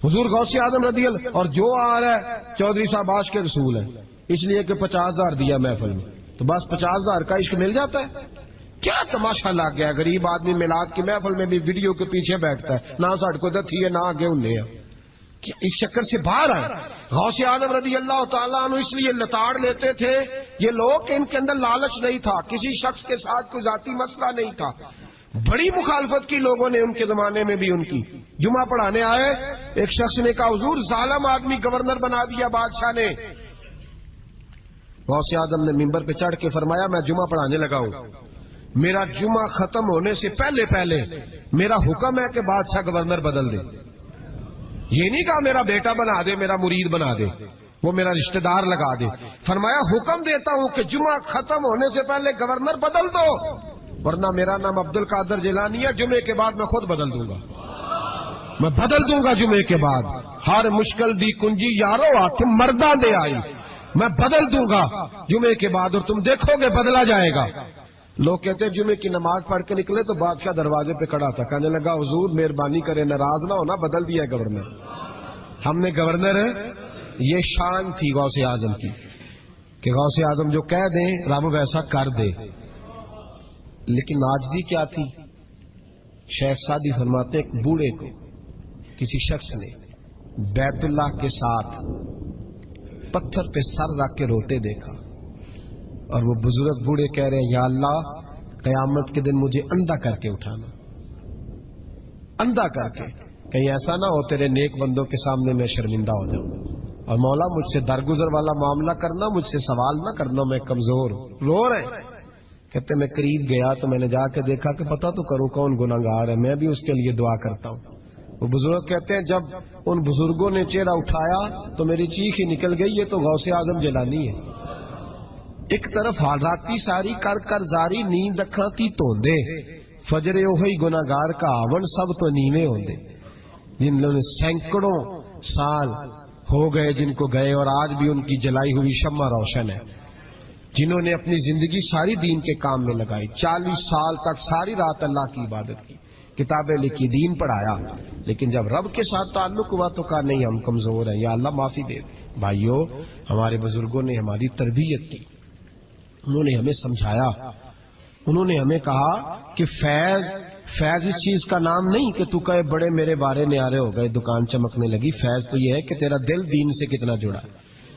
حضور غوث اعظم رضی اللہ، اور جو آ رہا ہے چودھری صاحب عاشق کے رسول ہے، اس لیے کہ 50,000 دیا محفل میں، تو بس 50,000 کا عشق مل جاتا ہے؟ کیا تماشا لگ گیا، غریب آدمی میلاد کی محفل میں بھی ویڈیو کے پیچھے بیٹھتا ہے، نہ ساڈ کو دتھی ہے نہ آگے انہیں ہے، کہ اس چکر سے باہر آئے. غوث اعظم رضی اللہ تعالیٰ عنہ اس لیے لتاڑ لیتے تھے یہ لوگ کہ ان کے اندر لالچ نہیں تھا, کسی شخص کے ساتھ کوئی ذاتی مسئلہ نہیں تھا. بڑی مخالفت کی لوگوں نے ان کے زمانے میں بھی ان کی. جمعہ پڑھانے آئے, ایک شخص نے کہا حضور ظالم آدمی گورنر بنا دیا بادشاہ نے. غوث اعظم نے ممبر پہ چڑھ کے فرمایا میں جمعہ پڑھانے لگا ہوں, میرا جمعہ ختم ہونے سے پہلے پہلے میرا حکم ہے کہ بادشاہ گورنر بدل دے. یہ نہیں کہا میرا بیٹا بنا دے, میرا مرید بنا دے, وہ میرا رشتہ دار لگا دے. فرمایا حکم دیتا ہوں کہ جمعہ ختم ہونے سے پہلے گورنر بدل دو, ورنہ میرا نام عبد القادر جیلانی ہے, جمعے کے بعد میں خود بدل دوں گا. میں بدل دوں گا جمعے کے بعد. ہر مشکل دی کنجی یارو ہاتھ مرداں دے آئی, میں بدل دوں گا جمعے کے بعد اور تم دیکھو گے بدلا جائے گا. لوگ کہتے ہیں جمعے کی نماز پڑھ کے نکلے تو بادشاہ دروازے پہ کھڑا تھا, کہنے لگا حضور مہربانی کرے ناراض نہ ہونا, بدل دیا ہے گورنر. ہم نے گورنر یہ شان تھی غوث اعظم کی کہ غوث اعظم جو کہہ دیں رب ویسا کر دے. لیکن عاجزی کیا تھی؟ شیخ سعدی فرماتے ایک بوڑھے کو کسی شخص نے بیت اللہ کے ساتھ پتھر پہ سر رکھ کے روتے دیکھا, اور وہ بزرگ بوڑھے کہہ رہے ہیں یا اللہ قیامت کے دن مجھے اندھا کر کے اٹھانا, اندھا کر کے, کہیں ایسا نہ ہو تیرے نیک بندوں کے سامنے میں شرمندہ ہو جاؤں, اور مولا مجھ سے درگزر والا معاملہ کرنا, مجھ سے سوال نہ کرنا, میں کمزور ہوں. رو رہے کہتے میں قریب گیا تو میں نے جا کے دیکھا کہ پتہ تو کروں کون گناہگار ہے, میں بھی اس کے لیے دعا کرتا ہوں. وہ بزرگ کہتے ہیں جب ان بزرگوں نے چہرہ اٹھایا تو میری چیخ ہی نکل گئی, یہ تو غوث اعظم جیلانی ہے. ایک طرف حالاتی ساری کر کر زاری نیند اکھاں تی توندے, فجر اوہی گناہگار کا آون سب تو نیویں ہوندے. جن لوگوں نے سینکڑوں سال ہو گئے جن کو گئے, اور آج بھی ان کی جلائی ہوئی شمع روشن ہے. جنہوں نے اپنی زندگی ساری دین کے کام میں لگائی, 40 سال تک ساری رات اللہ کی عبادت کی, کتابیں لکھی, دین پڑھایا, لیکن جب رب کے ساتھ تعلق ہوا تو کہا نہیں ہم کمزور ہیں, یا اللہ معافی دے. بھائیو ہمارے بزرگوں نے ہماری تربیت کی, انہوں نے ہمیں سمجھایا, انہوں نے ہمیں کہا کہ فیض اس چیز کا نام نہیں کہ تو کہے بڑے میرے بارے نیارے ہو گئے, دکان چمکنے لگی. فیض تو یہ ہے کہ تیرا دل دین سے کتنا جڑا ہے,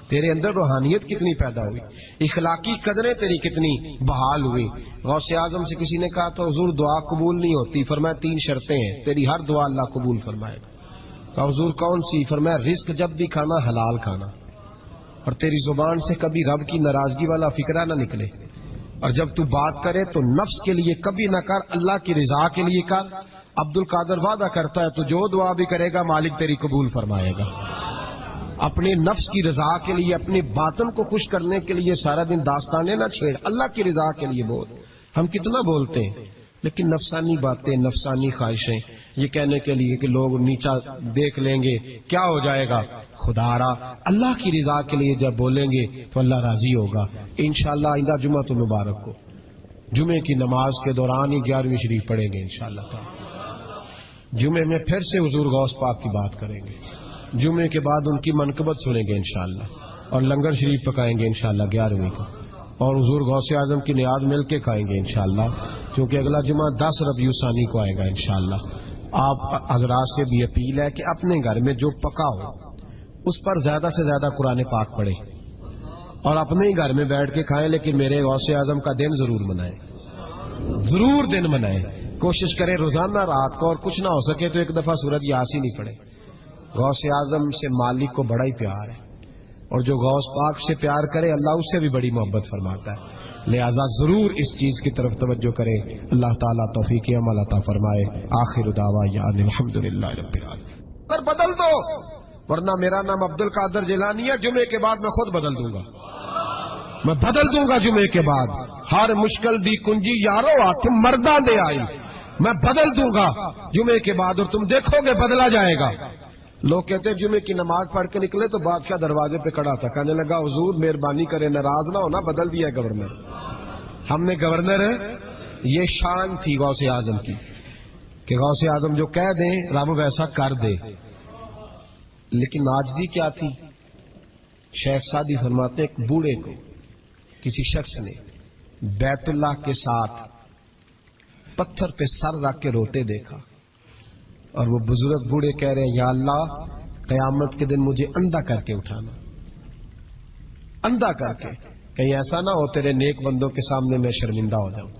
تیرے اندر روحانیت کتنی پیدا ہوئی, اخلاقی قدریں تیری کتنی بحال ہوئی. غوث اعظم سے کسی نے کہا تو حضور دعا قبول نہیں ہوتی, فرمایا 3 شرطیں ہیں, تیری ہر دعا اللہ قبول فرمائے گا. کہا حضور کون سی؟ فرمایا رزق جب بھی کھانا حلال کھانا, اور تیری زبان سے کبھی رب کی ناراضگی والا فکرہ نہ نکلے, اور جب تو بات کرے تو نفس کے لیے کبھی نہ کر, اللہ کی رضا کے لیے کر. عبد القادر وعدہ کرتا ہے تو جو دعا بھی کرے گا مالک تیری قبول فرمائے گا. اپنے نفس کی رضا کے لیے, اپنے باطن کو خوش کرنے کے لیے سارا دن داستانے نہ چھیڑ, اللہ کی رضا کے لیے بول. ہم کتنا بولتے ہیں لیکن نفسانی باتیں, نفسانی خواہشیں, یہ کہنے کے لیے کہ لوگ نیچا دیکھ لیں گے کیا ہو جائے گا. خدا را اللہ کی رضا کے لیے جب بولیں گے تو اللہ راضی ہوگا. انشاءاللہ آئندہ جمعہ تو مبارک ہو, جمعے کی نماز کے دوران ہی 11ویں شریف پڑھیں گے انشاءاللہ تعالی. جمعے میں پھر سے حضور غوث پاک کی بات کریں گے, جمعے کے بعد ان کی منقبت سنیں گے انشاءاللہ, اور لنگر شریف پکائیں گے انشاءاللہ 11ویں کو, اور حضور غوث اعظم کی نیاد مل کے کھائیں گے انشاءاللہ, کیونکہ اگلا جمعہ 10 ربیع الثانی کو آئے گا انشاءاللہ. آپ حضرات سے بھی اپیل ہے کہ اپنے گھر میں جو پکا ہو اس پر زیادہ سے زیادہ قرآن پاک پڑھیں, اور اپنے ہی گھر میں بیٹھ کے کھائیں, لیکن میرے غوث اعظم کا دن ضرور منائیں, ضرور دن منائیں. کوشش کریں روزانہ رات کو, اور کچھ نہ ہو سکے تو ایک دفعہ سورۃ یاسین ہی پڑھیں. غوث اعظم سے مالک کو بڑا ہی پیار ہے, اور جو غوث پاک سے پیار کرے اللہ اس سے بھی بڑی محبت فرماتا ہے. لہذا ضرور اس چیز کی طرف توجہ کریں. اللہ تعالیٰ توفیق عمل عطا فرمائے. آخر دعوانا الحمدللہ رب العالمین. پر بدل دو, ورنہ میرا نام عبد القادر جیلانی ہے, جمعے کے بعد میں خود بدل دوں گا, میں بدل دوں گا جمعے کے بعد. ہر مشکل دی کنجی یارو ہاتھ مرداں دے آئی, میں بدل دوں گا جمعے کے بعد, اور تم دیکھو گے بدلا جائے گا. لوگ کہتے ہیں جمعے کی نماز پڑھ کے نکلے تو بادشاہ دروازے پہ کھڑا تھا, کہنے لگا حضور مہربانی کرے ناراض نہ ہونا, بدل دیا ہے گورنر. ہم نے گورنر یہ شان تھی غوث اعظم کی کہ غوث اعظم جو کہہ دیں رب ویسا کر دے. لیکن عاجزی کیا تھی؟ شیخ سعدی فرماتے ایک بوڑھے کو کسی شخص نے بیت اللہ کے ساتھ پتھر پہ سر رکھ کے روتے دیکھا, اور وہ بزرگ بوڑھے کہہ رہے ہیں یا اللہ قیامت کے دن مجھے اندھا کر کے اٹھانا، اندھا کر کے، کہیں ایسا نہ ہو تیرے نیک بندوں کے سامنے میں شرمندہ ہو جاؤں،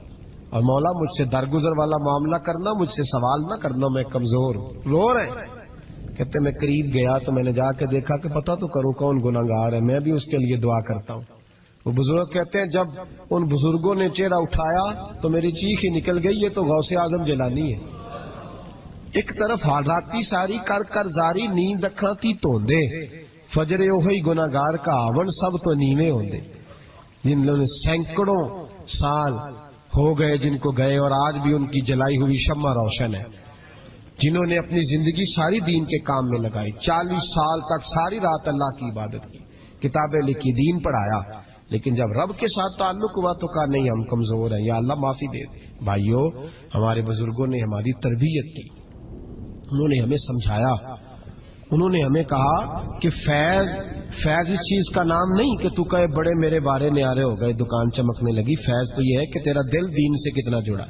اور مولا مجھ سے درگزر والا معاملہ کرنا، مجھ سے سوال نہ کرنا، میں کمزور ہوں۔ رو رہے ہیں، کہتے میں قریب گیا تو میں نے جا کے دیکھا کہ پتہ تو کروں کون گناہگار ہے، میں بھی اس کے لیے دعا کرتا ہوں۔ وہ بزرگ کہتے ہیں جب ان بزرگوں نے چہرہ اٹھایا تو میری چیخ ہی نکل گئی، یہ تو غوث اعظم جیلانی ہے۔ ایک طرف حالاتی ساری کر کر زاری، نیند اکھاں تی توندے، فجر اوہی گناہگار کا آون، سب تو نیویں ہوندے، جن لوگوں نے سینکڑوں سال ہو گئے جن کو گئے، اور آج بھی ان کی جلائی ہوئی شمع روشن ہے، جنہوں نے اپنی زندگی ساری دین کے کام میں لگائی، 40 سال تک ساری رات اللہ کی عبادت کی، کتابیں لکھی، دین پڑھایا، لیکن جب رب کے ساتھ تعلق ہوا تو کہا نہیں ہم کمزور ہیں، یا اللہ معافی دے دے۔ بھائیو، ہمارے بزرگوں نے ہماری تربیت کی، انہوں نے ہمیں سمجھایا، انہوں نے ہمیں کہا کہ فیض اس چیز کا نام نہیں کہ تو کہے بڑے میرے بارے نیارے ہو گئے، دکان چمکنے لگی، فیض تو یہ ہے کہ تیرا دل دین سے کتنا جڑا،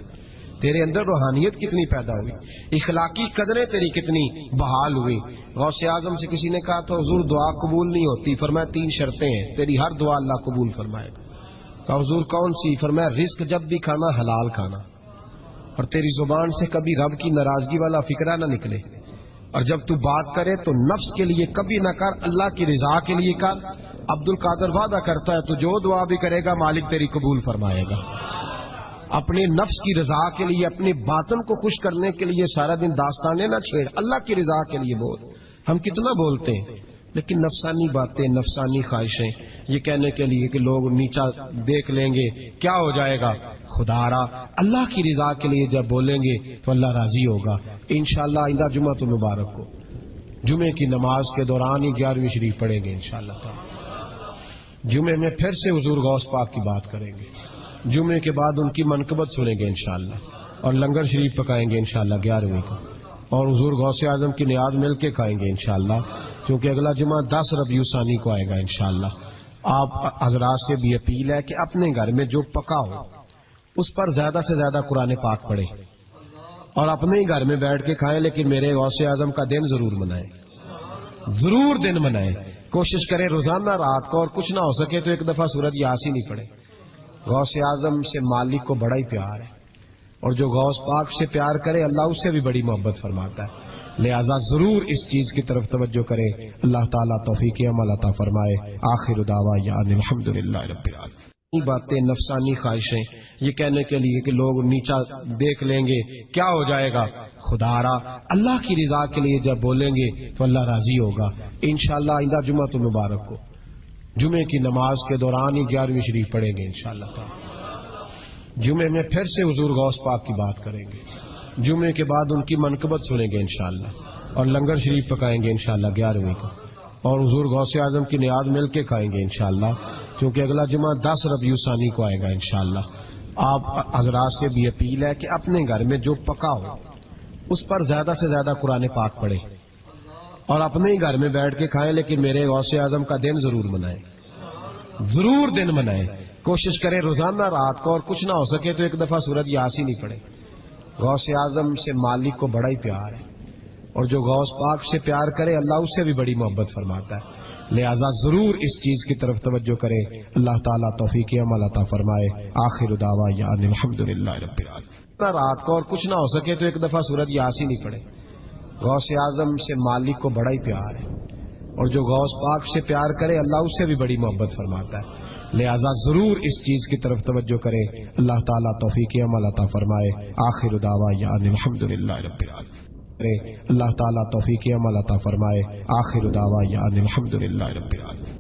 تیرے اندر روحانیت کتنی پیدا ہوئی، اخلاقی قدریں تیری کتنی بحال ہوئی۔ غوث اعظم سے کسی نے کہا تو حضور دعا قبول نہیں ہوتی، فرمایا 3 شرطیں ہیں، تیری ہر دعا اللہ قبول فرمائے گا۔ کہا حضور کون سی؟ فرمایا رزق جب بھی کھانا حلال کھانا، اور تیری زبان سے کبھی رب کی ناراضگی والا فکرہ نہ نکلے، اور جب تو بات کرے تو نفس کے لیے کبھی نہ کر، اللہ کی رضا کے لیے کر۔ عبد القادر وعدہ کرتا ہے تو جو دعا بھی کرے گا مالک تیری قبول فرمائے گا۔ اپنے نفس کی رضا کے لیے، اپنے باطن کو خوش کرنے کے لیے سارا دن داستانیں نہ چھیڑ، اللہ کی رضا کے لیے بول۔ ہم کتنا بولتے ہیں لیکن نفسانی باتیں، نفسانی خواہشیں، یہ کہنے کے لیے کہ لوگ نیچا دیکھ لیں گے کیا ہو جائے گا، خدا را اللہ کی رضا کے لیے جب بولیں گے تو اللہ راضی ہوگا۔ انشاءاللہ آئندہ جمعہ تو مبارک کو جمعے کی نماز کے دوران ہی 11ویں شریف پڑھیں گے انشاءاللہ تعالی۔ جمعے میں پھر سے حضور غوث پاک کی بات کریں گے، جمعے کے بعد ان کی منقبت سنیں گے انشاءاللہ، اور لنگر شریف پکائیں گے انشاءاللہ 11ویں کو، اور حضور غوث اعظم کی نیاد مل کے کھائیں گے انشاءاللہ، کیونکہ اگلا جمعہ 10 ربیع ثانی کو آئے گا انشاءاللہ۔ آپ حضرات سے بھی اپیل ہے کہ اپنے گھر میں جو پکا ہو اس پر زیادہ سے زیادہ قرآن پاک پڑھیں، اور اپنے ہی گھر میں بیٹھ کے کھائیں، لیکن میرے غوث اعظم کا دن ضرور منائیں، ضرور دن منائیں۔ کوشش کریں روزانہ رات کو، اور کچھ نہ ہو سکے تو ایک دفعہ سورۃ یاسین ہی پڑھیں۔ غوث اعظم سے مالک کو بڑا ہی پیار ہے، اور جو غوث پاک سے پیار کرے اللہ اس سے بھی بڑی محبت فرماتا ہے، لہذا ضرور اس چیز کی طرف توجہ کرے۔ اللہ تعالیٰ توفیق عمل عطا فرمائے۔ آخر دعوانا الحمدللہ رب العالمین۔ باتیں، نفسانی خواہشیں، یہ کہنے کے لیے کہ لوگ نیچا دیکھ لیں گے کیا ہو جائے گا، خدا را اللہ کی رضا کے لیے جب بولیں گے تو اللہ راضی ہوگا۔ انشاءاللہ آئندہ جمعہ تو مبارک کو جمعے کی نماز کے دوران ہی 11ویں شریف پڑھیں گے انشاءاللہ تعالی۔ جمعے میں پھر سے حضور غوث پاک کی بات کریں گے، جمعے کے بعد ان کی منقبت سنیں گے انشاءاللہ، اور لنگر شریف پکائیں گے انشاءاللہ 11ویں کو، اور حضور غوث اعظم کی نیاد مل کے کھائیں گے انشاءاللہ، کیونکہ اگلا جمعہ 10 ربیع ثانی کو آئے گا انشاءاللہ۔ آپ حضرات سے بھی اپیل ہے کہ اپنے گھر میں جو پکا ہو اس پر زیادہ سے زیادہ قرآن پاک پڑھیں، اور اپنے ہی گھر میں بیٹھ کے کھائیں، لیکن میرے غوث اعظم کا دن ضرور منائیں، ضرور دن منائیں۔ کوشش کریں روزانہ رات کو، اور کچھ نہ ہو سکے تو ایک دفعہ سورۃ یاسین ہی پڑھیں۔ غوث اعظم سے مالک کو بڑا ہی پیار ہے، اور جو غوث پاک سے پیار کرے اللہ اس سے بھی بڑی محبت فرماتا ہے، لہذا ضرور اس چیز کی طرف توجہ کرے۔ اللہ تعالیٰ توفیق عمل عطا فرمائے۔ آخر دعوانا الحمدللہ رب العالمین۔ رات کو، اور کچھ نہ ہو سکے تو ایک دفعہ سورۃ یاسین ہی پڑھیں۔ غوث اعظم سے مالک کو بڑا ہی پیار ہے، اور جو غوث پاک سے پیار کرے اللہ اس سے بھی بڑی محبت فرماتا ہے، لہذا ضرور اس چیز کی طرف توجہ کرے۔ اللہ تعالیٰ توفیق عمل عطا فرمائے۔ آخر دعوانا الحمدللہ رب العالمین۔ اللہ تعالیٰ توفیق عمل عطا فرمائے۔ آخر دعوانا الحمدللہ رب العالمین۔